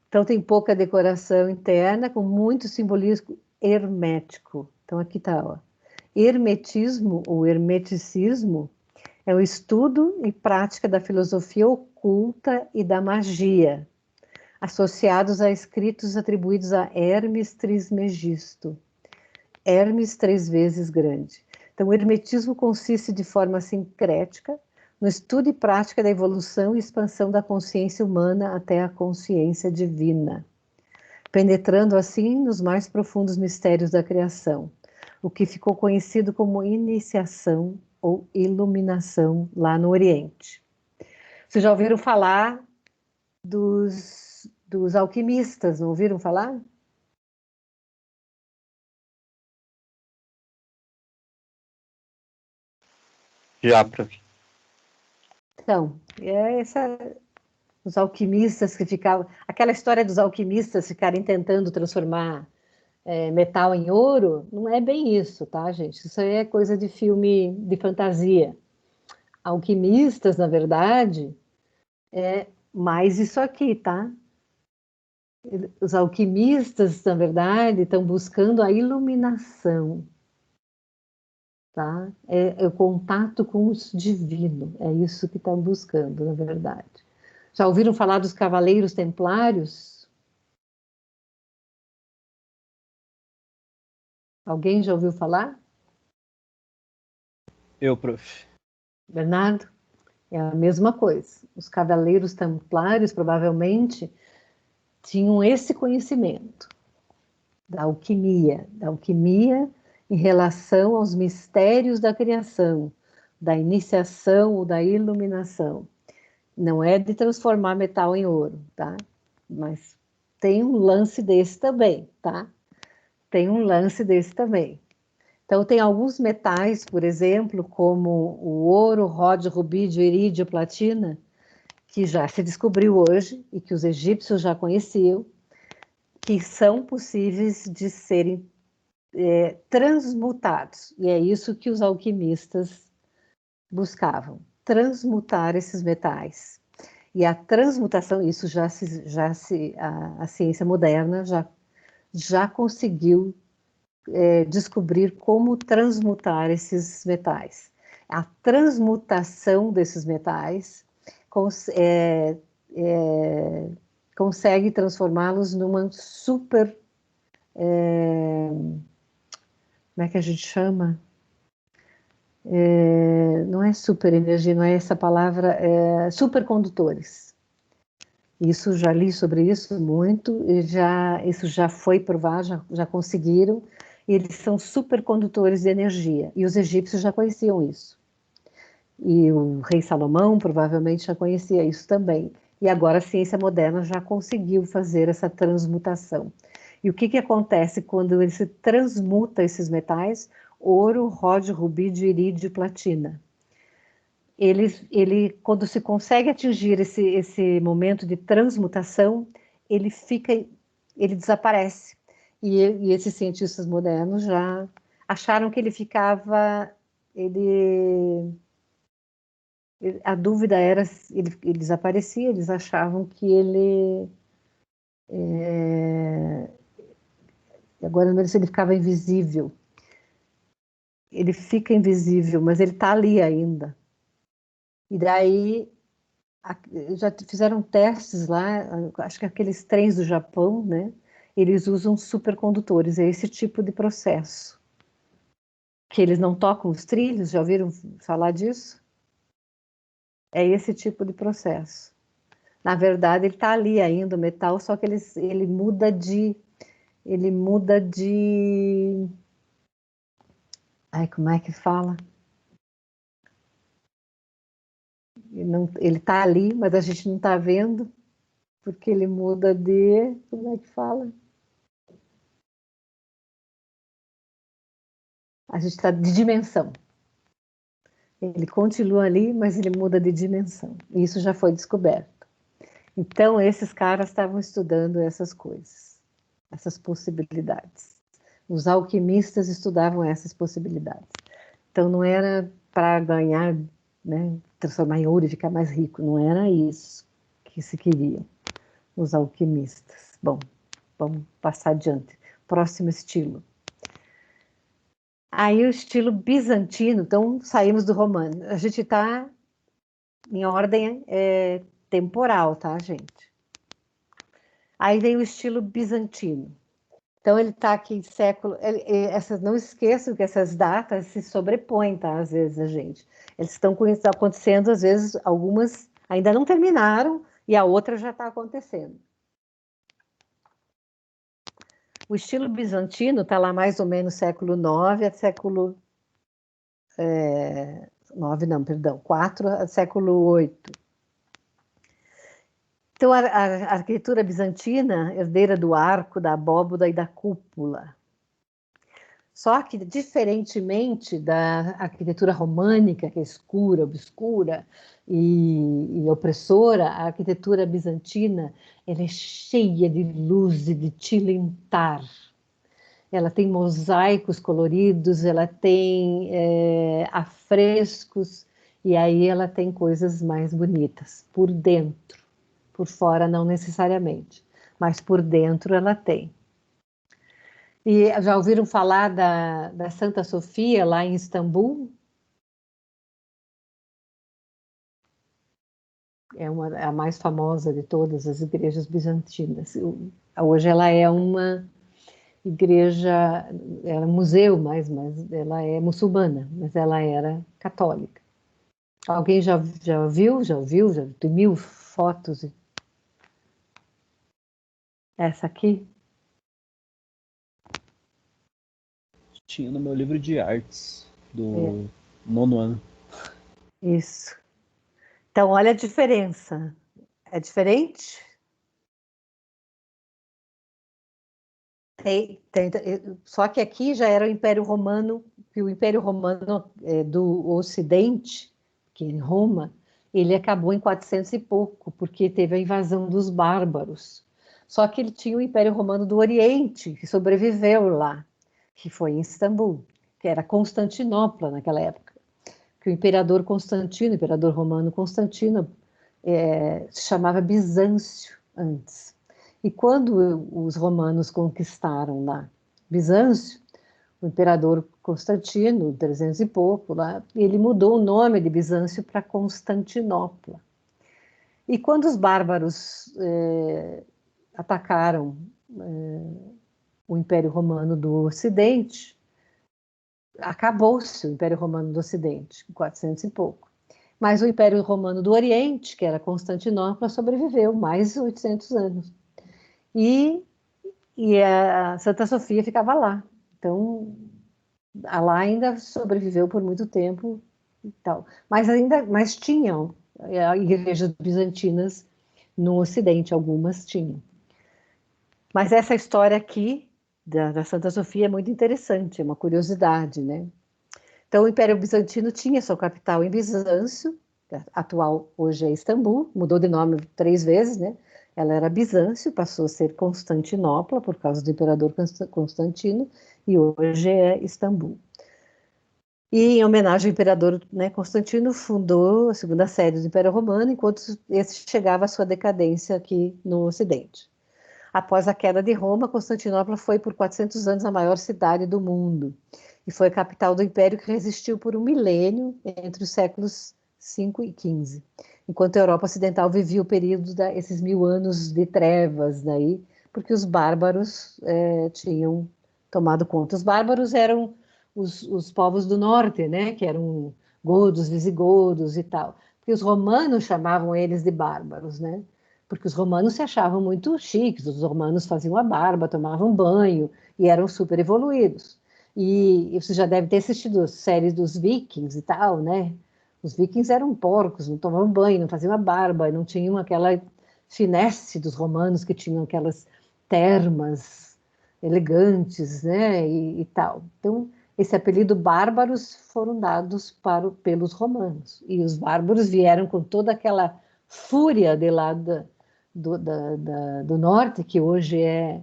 Então tem pouca decoração interna, com muito simbolismo hermético. Então aqui está, ó. Hermetismo ou hermeticismo é o estudo e prática da filosofia oculta e da magia, associados a escritos atribuídos a Hermes Trismegisto. Hermes 3 vezes grande. Então, o hermetismo consiste de forma sincrética no estudo e prática da evolução e expansão da consciência humana até a consciência divina, penetrando assim nos mais profundos mistérios da criação, o que ficou conhecido como iniciação ou iluminação lá no Oriente. Vocês já ouviram falar dos alquimistas, não ouviram falar? Já, prof. Então, os alquimistas que ficavam... Aquela história dos alquimistas ficarem tentando transformar metal em ouro, não é bem isso, tá, gente? Isso aí é coisa de filme de fantasia. Alquimistas, na verdade, é mais isso aqui, tá? Os alquimistas, na verdade, estão buscando a iluminação, tá? É o contato com o divino, é isso que estão buscando, na verdade. Já ouviram falar dos Cavaleiros Templários? Alguém já ouviu falar? Eu, prof. Bernardo? É a mesma coisa. Os Cavaleiros Templários provavelmente tinham esse conhecimento da alquimia em relação aos mistérios da criação, da iniciação ou da iluminação. Não é de transformar metal em ouro, tá? Mas tem um lance desse também, tá? Tem um lance desse também. Então, tem alguns metais, por exemplo, como o ouro, ródio, rubídio, irídio, platina, que já se descobriu hoje e que os egípcios já conheciam, que são possíveis de serem transmutados. E é isso que os alquimistas buscavam, transmutar esses metais. E a transmutação, isso a ciência moderna já conseguiu descobrir como transmutar esses metais. A transmutação desses metais consegue transformá-los numa super... como é que a gente chama? Não é super energia, não é essa palavra, supercondutores. Isso, já li sobre isso muito, isso já foi provado, já conseguiram, e eles são supercondutores de energia, e os egípcios já conheciam isso. E o rei Salomão provavelmente já conhecia isso também. E agora a ciência moderna já conseguiu fazer essa transmutação. E o que acontece quando ele se transmuta esses metais? Ouro, ródio, rubídio, irídio e platina. Ele, quando se consegue atingir esse momento de transmutação, ele desaparece. E esses cientistas modernos já acharam que a dúvida era, ele desaparecia, eles achavam que agora não lembro se ele ficava invisível. Ele fica invisível, mas ele está ali ainda. E daí, já fizeram testes lá, acho que aqueles trens do Japão, né? Eles usam supercondutores, é esse tipo de processo. Que eles não tocam os trilhos, já ouviram falar disso? É esse tipo de processo. Na verdade, ele está ali ainda, o metal, só que ele muda de... Ai, como é que fala? Ele está ali, mas a gente não está vendo, porque ele muda de... Como é que fala? A gente está de dimensão. Ele continua ali, mas ele muda de dimensão. E isso já foi descoberto. Então, esses caras estavam estudando essas coisas, essas possibilidades. Os alquimistas estudavam essas possibilidades. Então, não era para ganhar, né, transformar em ouro e ficar mais rico. Não era isso que se queriam, os alquimistas. Bom, vamos passar adiante. Próximo estilo. Aí o estilo bizantino, então saímos do romano. A gente está em ordem temporal, tá, gente? Aí vem o estilo bizantino. Então ele está aqui em século... não esqueçam que essas datas se sobrepõem, tá? Às vezes, a gente. Eles estão acontecendo, às vezes, algumas ainda não terminaram e a outra já está acontecendo. O estilo bizantino está lá mais ou menos século IX a século... IV a século VIII. Então, a arquitetura bizantina, herdeira do arco, da abóboda e da cúpula. Só que, diferentemente da arquitetura românica, que é escura, obscura e opressora, a arquitetura bizantina ela é cheia de luz e de tilintar. Ela tem mosaicos coloridos, ela tem afrescos, e aí ela tem coisas mais bonitas por dentro. Por fora, não necessariamente, mas por dentro ela tem. E já ouviram falar da Santa Sofia, lá em Istambul? É a mais famosa de todas as igrejas bizantinas. Hoje ela é uma igreja, era um museu, mas ela é muçulmana, mas ela era católica. Alguém já viu? Já ouviu? Já tem 1000 fotos. Essa aqui? Tinha no meu livro de artes É. do 9º ano. Isso. Então, olha a diferença. É diferente? Só que aqui já era o Império Romano, que o Império Romano do Ocidente, que em Roma, ele acabou em 400 e pouco, porque teve a invasão dos bárbaros. Só que ele tinha o Império Romano do Oriente, que sobreviveu lá, que foi em Istambul, que era Constantinopla naquela época. Que o imperador Constantino, o imperador romano Constantino, se chamava Bizâncio antes. E quando os romanos conquistaram lá Bizâncio, o imperador Constantino, 300 e pouco, lá, ele mudou o nome de Bizâncio para Constantinopla. E quando os bárbaros atacaram o Império Romano do Ocidente, acabou-se o Império Romano do Ocidente, em 400 e pouco. Mas o Império Romano do Oriente, que era Constantinopla, sobreviveu mais de 800 anos. E a Santa Sofia ficava lá. Então, lá ainda sobreviveu por muito tempo e tal. Mas tinham igrejas bizantinas no Ocidente, algumas tinham. Mas essa história aqui da Santa Sofia é muito interessante, é uma curiosidade, né? Então, o Império Bizantino tinha sua capital em Bizâncio, atual hoje é Istambul, mudou de nome 3 vezes, né? Ela era Bizâncio, passou a ser Constantinopla por causa do imperador Constantino, e hoje é Istambul. E em homenagem ao imperador, né, Constantino, fundou a segunda sede do Império Romano, enquanto esse chegava à sua decadência aqui no Ocidente. Após a queda de Roma, Constantinopla foi por 400 anos a maior cidade do mundo e foi a capital do império que resistiu por 1 milênio entre os séculos 5 e 15, enquanto a Europa Ocidental vivia o período desses 1000 anos de trevas daí, porque os bárbaros tinham tomado conta. Os bárbaros eram os povos do norte, né, que eram godos, visigodos e tal, porque os romanos chamavam eles de bárbaros, né? Porque os romanos se achavam muito chiques, os romanos faziam a barba, tomavam banho e eram super evoluídos. E você já deve ter assistido a série dos Vikings e tal, né? Os Vikings eram porcos, não tomavam banho, não faziam a barba, não tinham aquela finesse dos romanos que tinham aquelas termas elegantes, né? E tal. Então, esse apelido bárbaros foram dados pelos romanos. E os bárbaros vieram com toda aquela fúria de lá do norte, que hoje é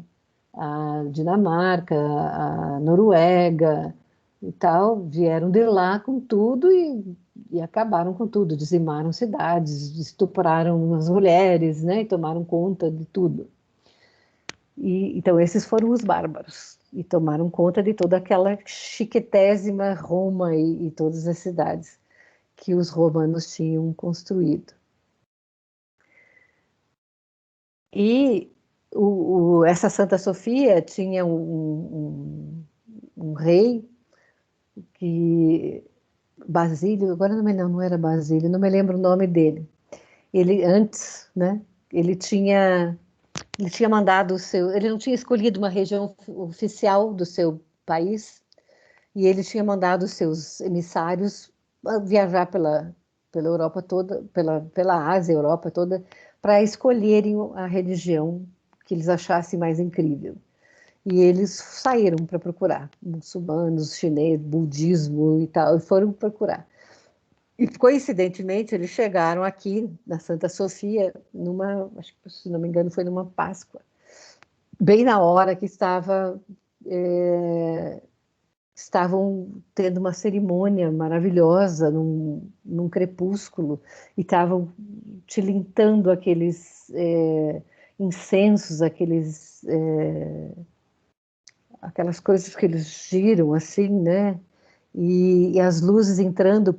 a Dinamarca, a Noruega e tal, vieram de lá com tudo e acabaram com tudo, dizimaram cidades, estupraram as mulheres, né, e tomaram conta de tudo. Então esses foram os bárbaros, e tomaram conta de toda aquela chiquetésima Roma e todas as cidades que os romanos tinham construído. E essa Santa Sofia tinha um rei que Basílio, agora não era Basílio, não me lembro o nome dele. Ele antes, né? Ele tinha mandado ele não tinha escolhido uma região oficial do seu país e ele tinha mandado os seus emissários viajar pela Europa toda, pela Ásia, Europa toda, para escolherem a religião que eles achassem mais incrível. E eles saíram para procurar, muçulmanos, chineses, budismo e tal, e foram procurar. E, coincidentemente, eles chegaram aqui, na Santa Sofia, acho que, se não me engano, foi numa Páscoa, bem na hora que estavam tendo uma cerimônia maravilhosa, num crepúsculo, e estavam tilintando aqueles incensos, aquelas coisas que eles giram assim, né? E as luzes entrando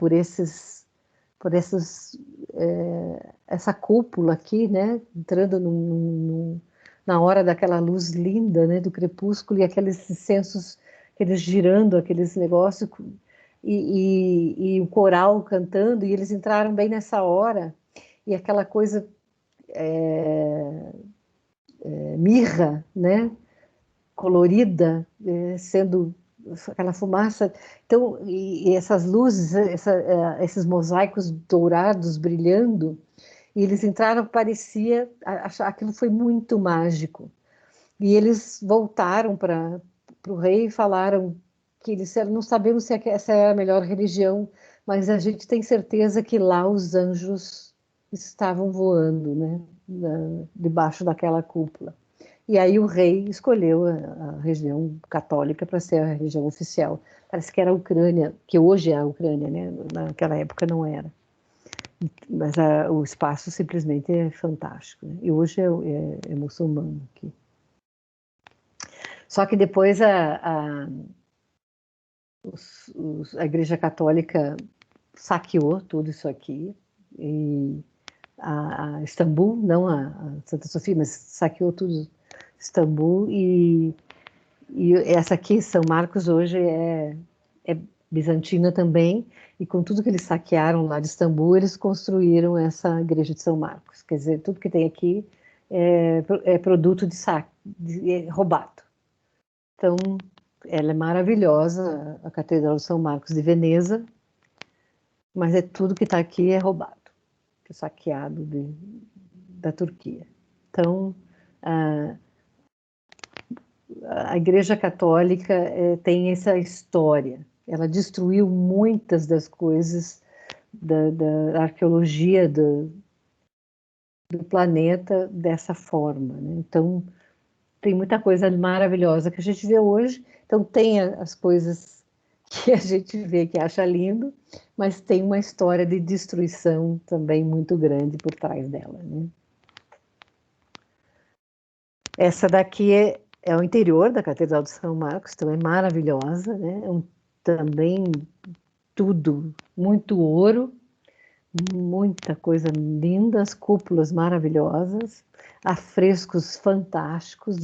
essa cúpula aqui, né? Entrando na hora daquela luz linda, né? Do crepúsculo e aqueles incensos, aqueles girando, aqueles negócios e o coral cantando e eles entraram bem nessa hora e aquela coisa mirra, né? Colorida, sendo aquela fumaça. Então, e essas luzes, esses mosaicos dourados brilhando, e eles entraram, parecia, aquilo foi muito mágico. E eles voltaram para o rei e falaram que eles disseram, não sabemos se essa é a melhor religião, mas a gente tem certeza que lá os anjos estavam voando, né, debaixo daquela cúpula. E aí o rei escolheu a região católica para ser a região oficial. Parece que era a Ucrânia, que hoje é a Ucrânia, né? Naquela época não era. Mas o espaço simplesmente é fantástico, né? E hoje é muçulmano aqui. Só que depois a Igreja Católica saqueou tudo isso aqui. E a Istambul, não a Santa Sofia, mas saqueou tudo Istambul e essa aqui, São Marcos, hoje é bizantina também, e com tudo que eles saquearam lá de Istambul, eles construíram essa igreja de São Marcos. Quer dizer, tudo que tem aqui é produto de saque, roubado. Então, ela é maravilhosa, a Catedral de São Marcos de Veneza, mas tudo que está aqui é roubado, é saqueado da Turquia. Então, a Igreja Católica tem essa história. Ela destruiu muitas das coisas da arqueologia do planeta dessa forma, né? Então, tem muita coisa maravilhosa que a gente vê hoje. Então, tem as coisas que a gente vê que acha lindo, mas tem uma história de destruição também muito grande por trás dela, né? Essa daqui é o interior da Catedral de São Marcos, também maravilhosa, né? Também tudo, muito ouro, muita coisa linda, as cúpulas maravilhosas, afrescos fantásticos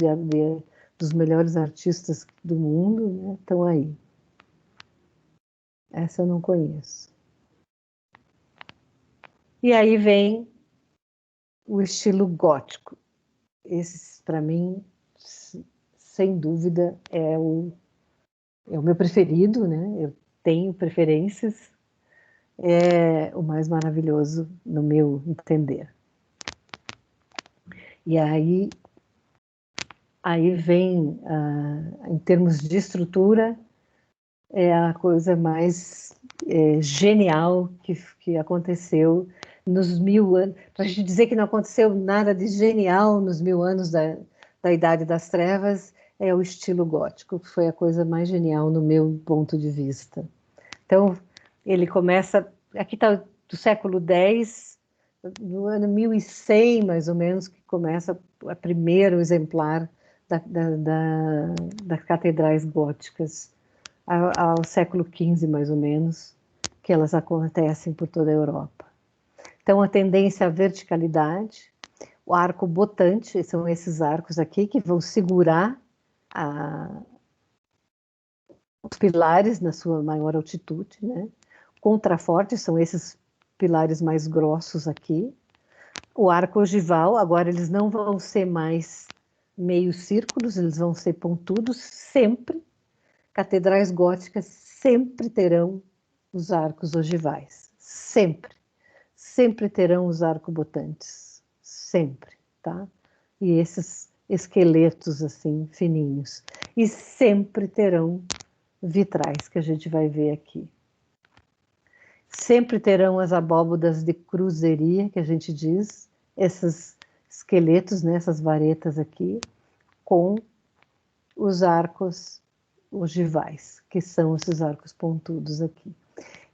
dos melhores artistas do mundo, né? Estão aí. Essa eu não conheço. E aí vem o estilo gótico. Esse, para mim, sem dúvida, é o meu preferido, né? Eu tenho preferências, é o mais maravilhoso no meu entender. E aí vem, em termos de estrutura, é a coisa mais genial que aconteceu nos 1000 anos. Para a gente dizer que não aconteceu nada de genial nos 1000 anos da Idade das Trevas, é o estilo gótico, que foi a coisa mais genial no meu ponto de vista. Então, ele começa, aqui está do século X, no ano 1100, mais ou menos, que começa o primeiro exemplar das catedrais góticas, ao século XV, mais ou menos, que elas acontecem por toda a Europa. Então, a tendência à verticalidade, o arco botante, são esses arcos aqui que vão segurar os pilares na sua maior altitude, né? Contraforte são esses pilares mais grossos aqui. O arco ogival, agora eles não vão ser mais meios círculos, eles vão ser pontudos sempre. Catedrais góticas sempre terão os arcos ogivais, sempre. Sempre terão os arcobotantes, sempre, tá? E esqueletos assim, fininhos. E sempre terão vitrais, que a gente vai ver aqui. Sempre terão as abóbodas de cruzeria, que a gente diz, esses esqueletos, né, essas varetas aqui, com os arcos ogivais, que são esses arcos pontudos aqui.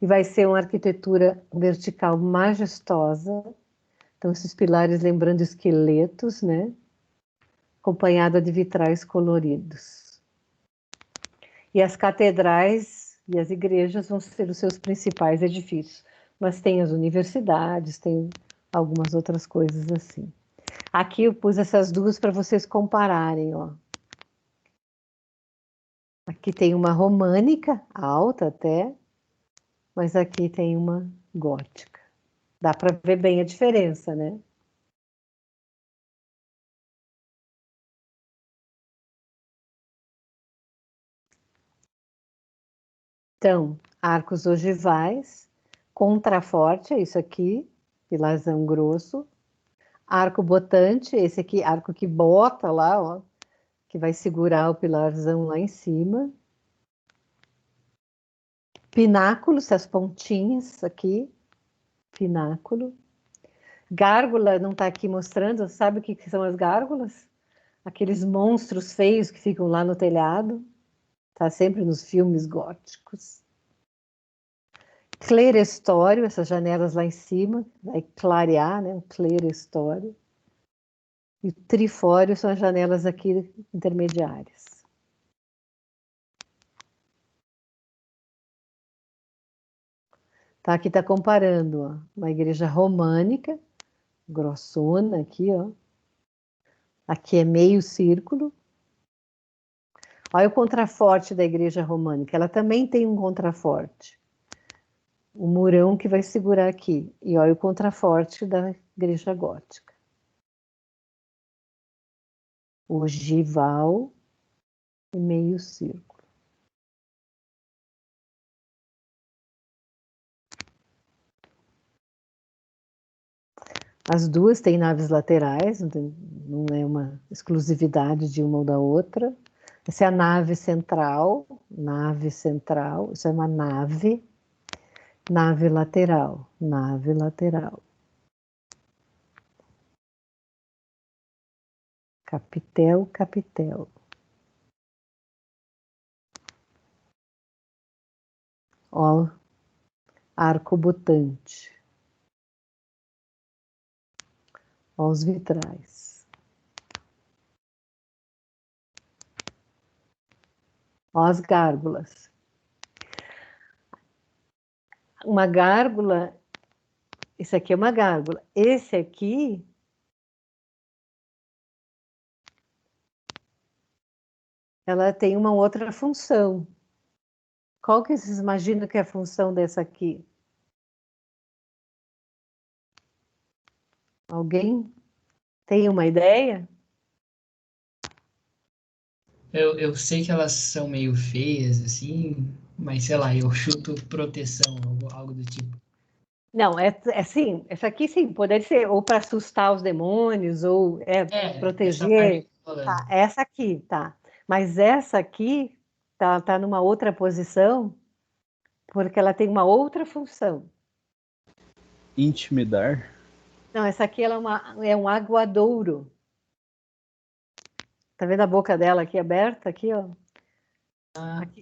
E vai ser uma arquitetura vertical majestosa. Então, esses pilares lembrando esqueletos, né? Acompanhada de vitrais coloridos. E as catedrais e as igrejas vão ser os seus principais edifícios. Mas tem as universidades, tem algumas outras coisas assim. Aqui eu pus essas duas para vocês compararem, ó. Aqui tem uma românica, alta até, mas aqui tem uma gótica. Dá para ver bem a diferença, né? Então, arcos ogivais, contraforte, é isso aqui, pilarzão grosso. Arco botante, esse aqui, arco que bota lá, ó, que vai segurar o pilarzão lá em cima. Pináculo, essas pontinhas aqui, pináculo. Gárgula não está aqui mostrando, sabe o que são as gárgulas? Aqueles monstros feios que ficam lá no telhado. Está sempre nos filmes góticos. Clerestório, essas janelas lá em cima, vai clarear, né? O clerestório. E o trifório são as janelas aqui intermediárias. Tá, aqui está comparando, ó, uma igreja românica, grossona aqui, ó. Aqui é meio círculo. Olha o contraforte da igreja românica, ela também tem um contraforte. O murão que vai segurar aqui. E olha o contraforte da igreja gótica. Ogival e meio círculo. As duas têm naves laterais, não é uma exclusividade de uma ou da outra. Essa é a nave central, isso é uma nave lateral, nave lateral. Capitel, capitel. Ó, arcobotante. Ó os vitrais. Ó as gárgulas. Uma gárgula, esse aqui é uma gárgula. Esse aqui ela tem uma outra função. Qual que vocês imaginam que é a função dessa aqui? Alguém tem uma ideia? Eu sei que elas são meio feias, assim, mas sei lá, eu chuto proteção, algo do tipo. Não, sim, essa aqui sim, poderia ser ou para assustar os demônios, ou Essa parte proteger. que eu tô falando. Tá, essa aqui, tá. Mas essa aqui tá numa outra posição, porque ela tem uma outra função. Intimidar? Não, essa aqui ela é um aguadouro. Tá vendo a boca dela aqui aberta, aqui, ó?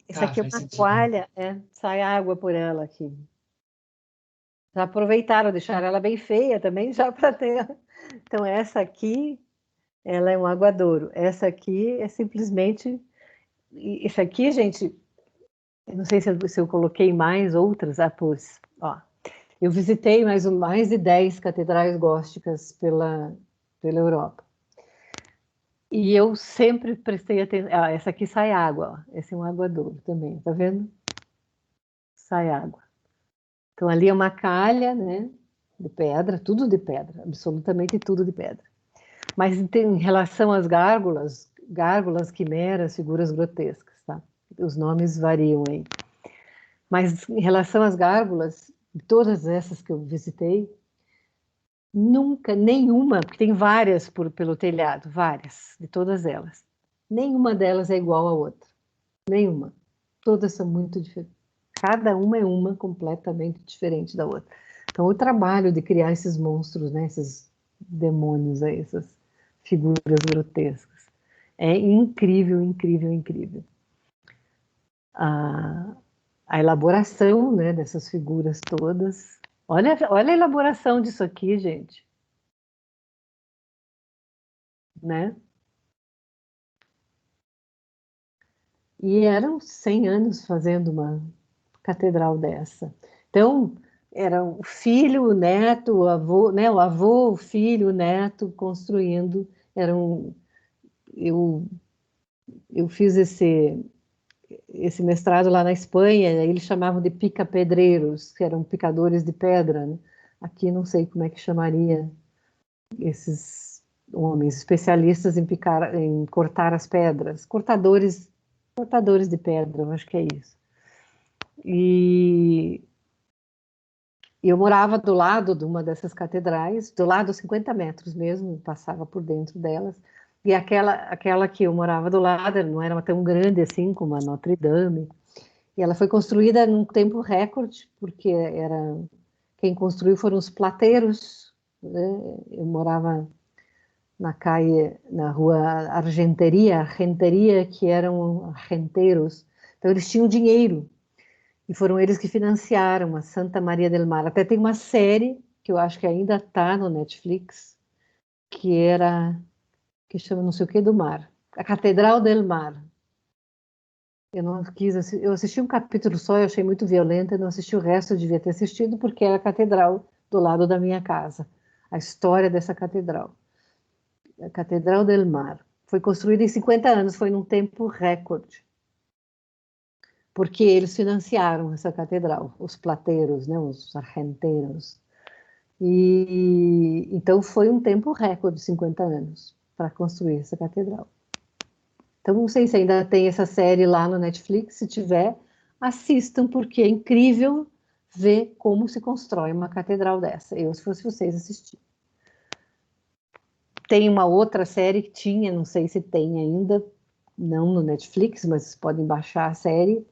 Essa aqui é Faz uma sentido. toalha, sai água por ela aqui. Já aproveitaram, deixaram ela bem feia também, já para ter. Então, essa aqui, ela é um aguadouro. Essa aqui é simplesmente. Esse aqui, gente, eu não sei se eu coloquei mais outras. Pois, ó. Eu visitei mais de 10 catedrais góticas pela Europa. E eu sempre prestei atenção. Essa aqui sai água, ó. Esse é um aguadouro também, tá vendo? Sai água. Então, ali é uma calha, né? De pedra, tudo de pedra, absolutamente tudo de pedra. Mas em relação às gárgulas, quimeras, figuras grotescas, tá? Os nomes variam aí. Mas em relação às gárgulas, todas essas que eu visitei, Nunca, nenhuma, porque tem várias pelo telhado, várias, de todas elas. Nenhuma delas é igual à outra. Nenhuma. Todas são muito diferentes. Cada uma é uma completamente diferente da outra. Então, o trabalho de criar esses monstros, né, esses demônios aí, essas figuras grotescas, é incrível, incrível, incrível. A elaboração, né, dessas figuras todas. Olha a elaboração disso aqui, gente. Né? E eram 100 anos fazendo uma catedral dessa. Então, era o filho, o neto, o avô, né? O avô, o filho, o neto construindo. Eu, eu fiz esse mestrado lá na Espanha, e eles chamavam de pica-pedreiros, que eram picadores de pedra, né? Aqui não sei como é que chamaria esses homens especialistas em cortar as pedras, cortadores de pedra, eu acho que é isso. E eu morava do lado de uma dessas catedrais, do lado 50 metros mesmo, passava por dentro delas. E aquela que eu morava do lado não era tão grande assim como a Notre Dame. E ela foi construída num tempo recorde, porque quem construiu foram os plateiros, né? Eu morava na rua Argenteria, que eram argenteiros. Então eles tinham dinheiro. E foram eles que financiaram a Santa Maria del Mar. Até tem uma série que eu acho que ainda está no Netflix, que chama não sei o que do mar, a Catedral del Mar. Eu não quis eu assisti um capítulo só, eu achei muito violenta, não assisti o resto, eu devia ter assistido porque era a catedral do lado da minha casa. A história dessa catedral, a Catedral del Mar, foi construída em 50 anos, foi num tempo recorde. Porque eles financiaram essa catedral, os plateiros, né, os argenteiros. E então foi um tempo recorde, 50 anos, para construir essa catedral. Então não sei se ainda tem essa série lá no Netflix, se tiver, assistam, porque é incrível ver como se constrói uma catedral dessa. Eu, se fosse vocês, assistir. Tem uma outra série que tinha, não sei se tem ainda, não no Netflix, mas vocês podem baixar a série,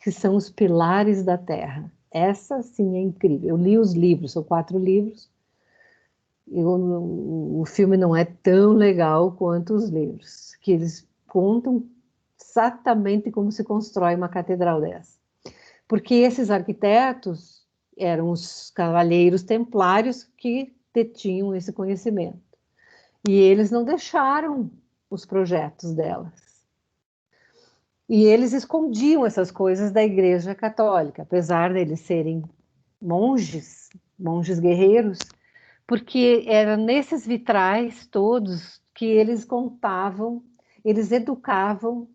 que são os Pilares da Terra. Essa, sim, é incrível. Eu li os livros, são 4 livros. O filme não é tão legal quanto os livros, que eles contam exatamente como se constrói uma catedral dessa. Porque esses arquitetos eram os cavalheiros templários que detinham esse conhecimento. E eles não deixaram os projetos delas. E eles escondiam essas coisas da Igreja Católica, apesar deles serem monges guerreiros, porque era nesses vitrais todos que eles contavam, eles educavam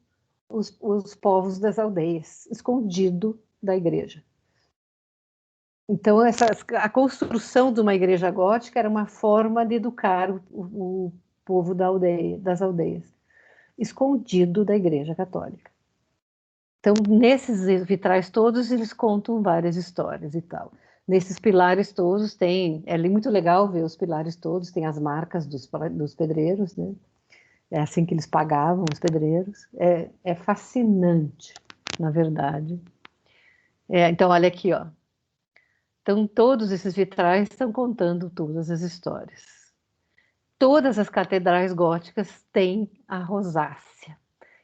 os povos das aldeias, escondido da igreja. Então, a construção de uma igreja gótica era uma forma de educar o povo das aldeias, escondido da Igreja Católica. Então, nesses vitrais todos, eles contam várias histórias e tal. Nesses pilares todos é muito legal ver os pilares todos, tem as marcas dos pedreiros, né? É assim que eles pagavam os pedreiros. É fascinante, na verdade. Então, olha aqui, ó. Então, todos esses vitrais estão contando todas as histórias. Todas as catedrais góticas têm a rosácea.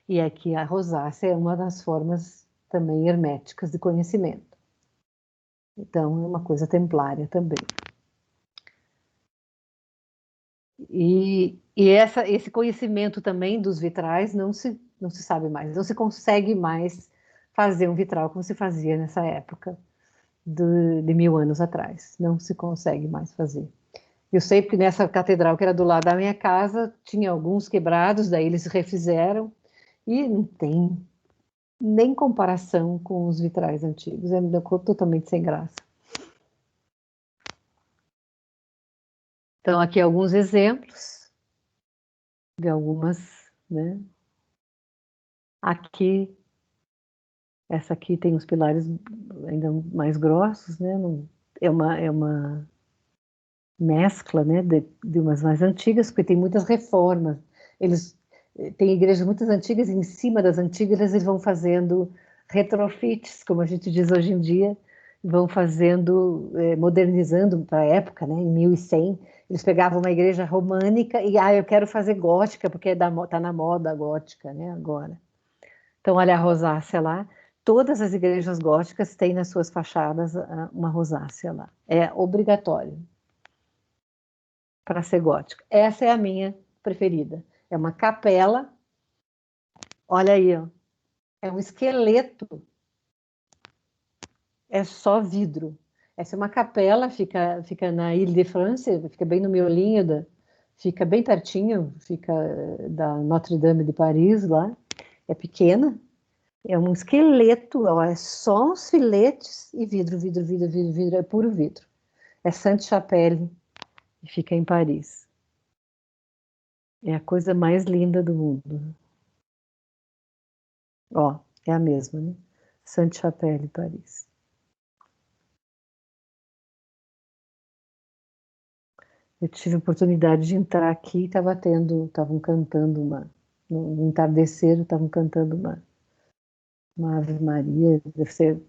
E aqui a rosácea é uma das formas também herméticas de conhecimento. Então, é uma coisa templária também. E esse conhecimento também dos vitrais não se sabe mais, não se consegue mais fazer um vitral como se fazia nessa época de 1000 anos atrás. Não se consegue mais fazer. Eu sei porque nessa catedral que era do lado da minha casa, tinha alguns quebrados, daí eles refizeram, e não tem nem comparação com os vitrais antigos, é totalmente sem graça. Então, aqui alguns exemplos de algumas, né? Aqui, essa aqui tem os pilares ainda mais grossos, né? É uma mescla, né, de umas mais antigas, porque tem muitas reformas. Eles têm igrejas muito antigas e em cima das antigas eles vão fazendo retrofits, como a gente diz hoje em dia, vão fazendo, modernizando para a época, né, em 1100. Eles pegavam uma igreja românica e, eu quero fazer gótica, porque tá na moda a gótica, né, agora. Então, olha a rosácea lá. Todas as igrejas góticas têm nas suas fachadas uma rosácea lá. É obrigatório para ser gótica. Essa é a minha preferida. É uma capela. Olha aí, ó. É um esqueleto. É só vidro. Essa é uma capela, fica na Île-de-France, fica bem no miolinho, fica bem pertinho, fica da Notre-Dame de Paris lá. É pequena. É um esqueleto, ó, é só uns filetes e vidro, vidro, vidro, vidro, vidro, é puro vidro. É Sainte-Chapelle, e fica em Paris. É a coisa mais linda do mundo. Ó, é a mesma, né? Sainte-Chapelle, Paris. Eu tive a oportunidade de entrar aqui e estavam cantando no entardecer, estavam cantando uma Ave Maria,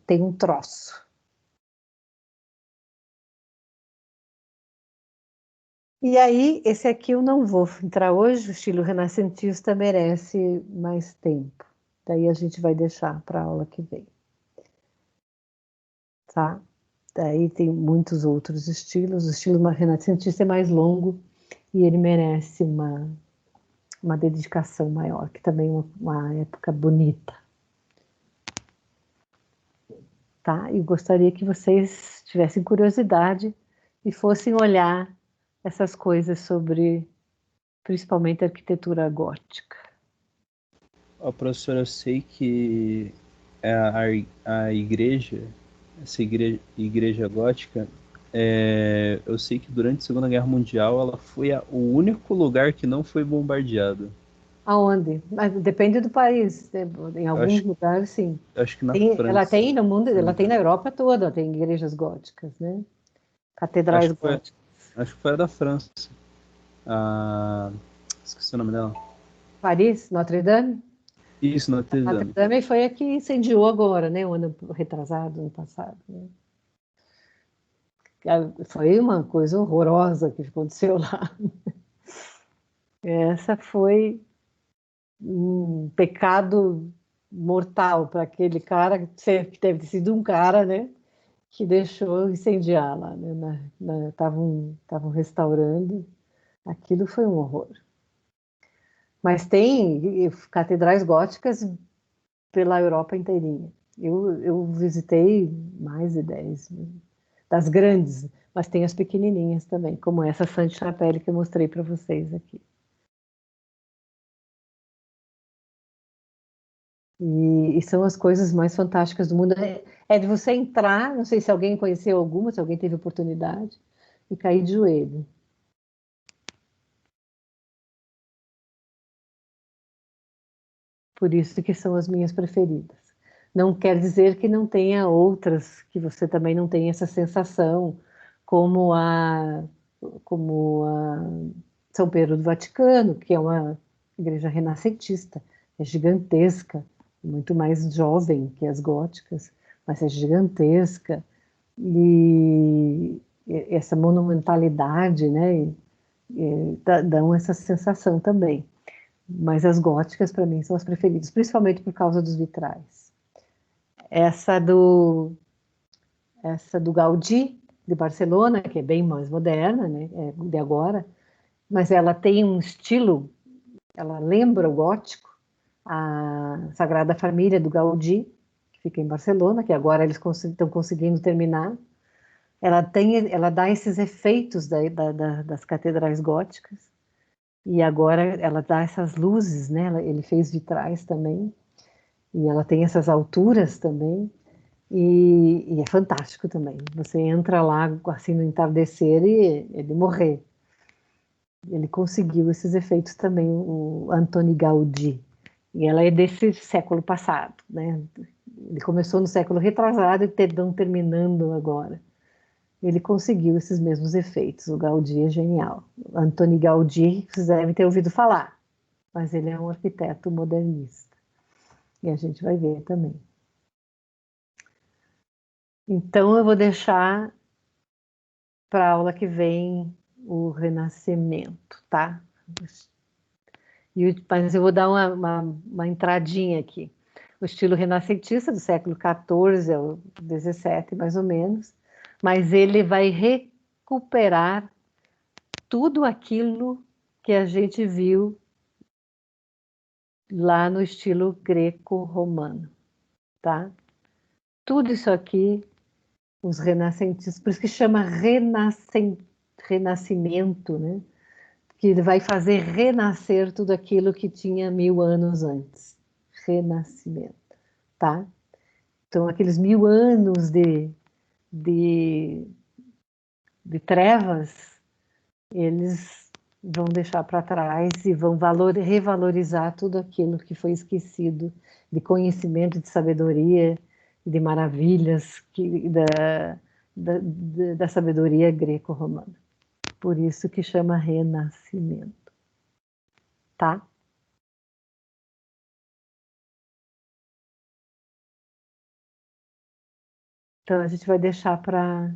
tem um troço. E aí, esse aqui eu não vou entrar hoje, o estilo renascentista merece mais tempo. Daí a gente vai deixar para a aula que vem. Tá? Daí tem muitos outros estilos. O estilo renascentista é mais longo e ele merece uma dedicação maior, que também é uma época bonita. Tá? E gostaria que vocês tivessem curiosidade e fossem olhar essas coisas sobre, principalmente, a arquitetura gótica. Professora, eu sei que a igreja, essa igreja gótica, eu sei que durante a Segunda Guerra Mundial ela foi o único lugar que não foi bombardeado. Aonde? Mas depende do país. Em alguns lugares, sim. Acho que na França. Ela tem no mundo, ela tem na Europa toda, tem igrejas góticas, né? Catedrais góticas. Acho que foi a da França. Esqueci o nome dela. Paris, Notre-Dame? Isso, Notre-Dame. Notre-Dame foi a que incendiou agora, né? O ano retrasado, ano passado. Né? Foi uma coisa horrorosa que aconteceu lá. Essa foi um pecado mortal para aquele cara, que deve ter sido um cara, né? Que deixou incendiar lá, né? Estavam restaurando. Aquilo foi um horror. Mas tem catedrais góticas pela Europa inteirinha. Eu visitei mais de 10 das grandes, mas tem as pequenininhas também, como essa Sainte-Chapelle que eu mostrei para vocês aqui. E são as coisas mais fantásticas do mundo. É de você entrar, não sei se alguém conheceu alguma, se alguém teve oportunidade, e cair de joelho. Por isso que são as minhas preferidas. Não quer dizer que não tenha outras, que você também não tenha essa sensação, como a São Pedro do Vaticano, que é uma igreja renascentista, é gigantesca, muito mais jovem que as góticas, mas é gigantesca, e essa monumentalidade, né, dão essa sensação também. Mas as góticas, para mim, são as preferidas, principalmente por causa dos vitrais. Essa do Gaudí, de Barcelona, que é bem mais moderna, né, é de agora, mas ela tem um estilo, ela lembra o gótico, a Sagrada Família do Gaudí, que fica em Barcelona, que agora eles estão conseguindo terminar. Ela dá esses efeitos das catedrais góticas, e agora ela dá essas luzes, né? Ele fez vitrais também, e ela tem essas alturas também, e é fantástico também. Você entra lá assim no entardecer e ele morrer. Ele conseguiu esses efeitos também, o Antoni Gaudí. E ela é desse século passado, né? Ele começou no século retrasado e estão terminando agora. ele conseguiu esses mesmos efeitos. O Gaudí é genial. Antoni Gaudí, vocês devem ter ouvido falar, mas ele é um arquiteto modernista. E a gente vai ver também. Então, eu vou deixar para a aula que vem o Renascimento, tá? Mas eu vou dar uma entradinha aqui. O estilo renascentista do século XIV ao XVII, mais ou menos, mas ele vai recuperar tudo aquilo que a gente viu lá no estilo greco-romano, tá? Tudo isso aqui, os renascentistas, por isso que chama renascimento, né? Que ele vai fazer renascer tudo aquilo que tinha 1000 anos antes. Renascimento, tá? Então, aqueles 1000 anos de trevas, eles vão deixar para trás e vão revalorizar tudo aquilo que foi esquecido de conhecimento, de sabedoria, de maravilhas da sabedoria greco-romana. Por isso que chama renascimento, tá? Então a gente vai deixar para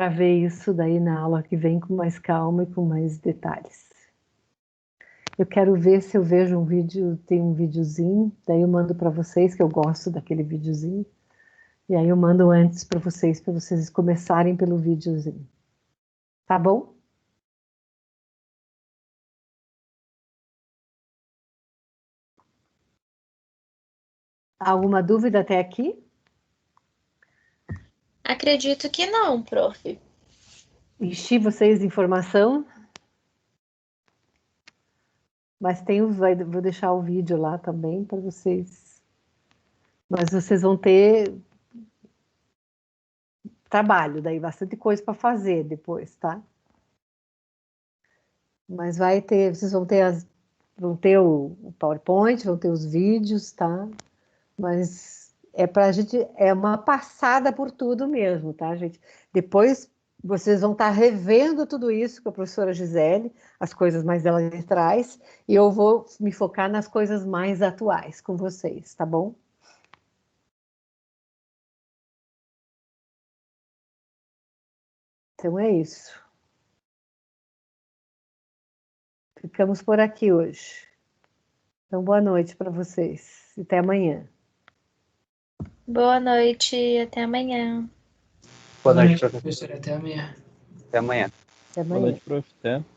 ver isso daí na aula que vem com mais calma e com mais detalhes. Eu quero ver se eu vejo um vídeo, tem um videozinho, daí eu mando para vocês, que eu gosto daquele videozinho. E aí eu mando antes para vocês começarem pelo videozinho. Tá bom? Alguma dúvida até aqui? Acredito que não, prof. Enchi vocês de informação? Mas vou deixar o vídeo lá também para vocês. Mas vocês vão ter trabalho, daí bastante coisa para fazer depois, tá? Mas vocês vão ter o PowerPoint, vão ter os vídeos, tá? Mas é uma passada por tudo mesmo, tá, gente? Depois vocês vão estar revendo tudo isso com a professora Gisele, as coisas mais dela de trás, e eu vou me focar nas coisas mais atuais com vocês, tá bom? Então é isso. Ficamos por aqui hoje. Então, boa noite para vocês. Até amanhã. Boa noite e até amanhã. Boa noite, professor. Até amanhã. Até amanhã. Até Boa amanhã. noite, prof. Até.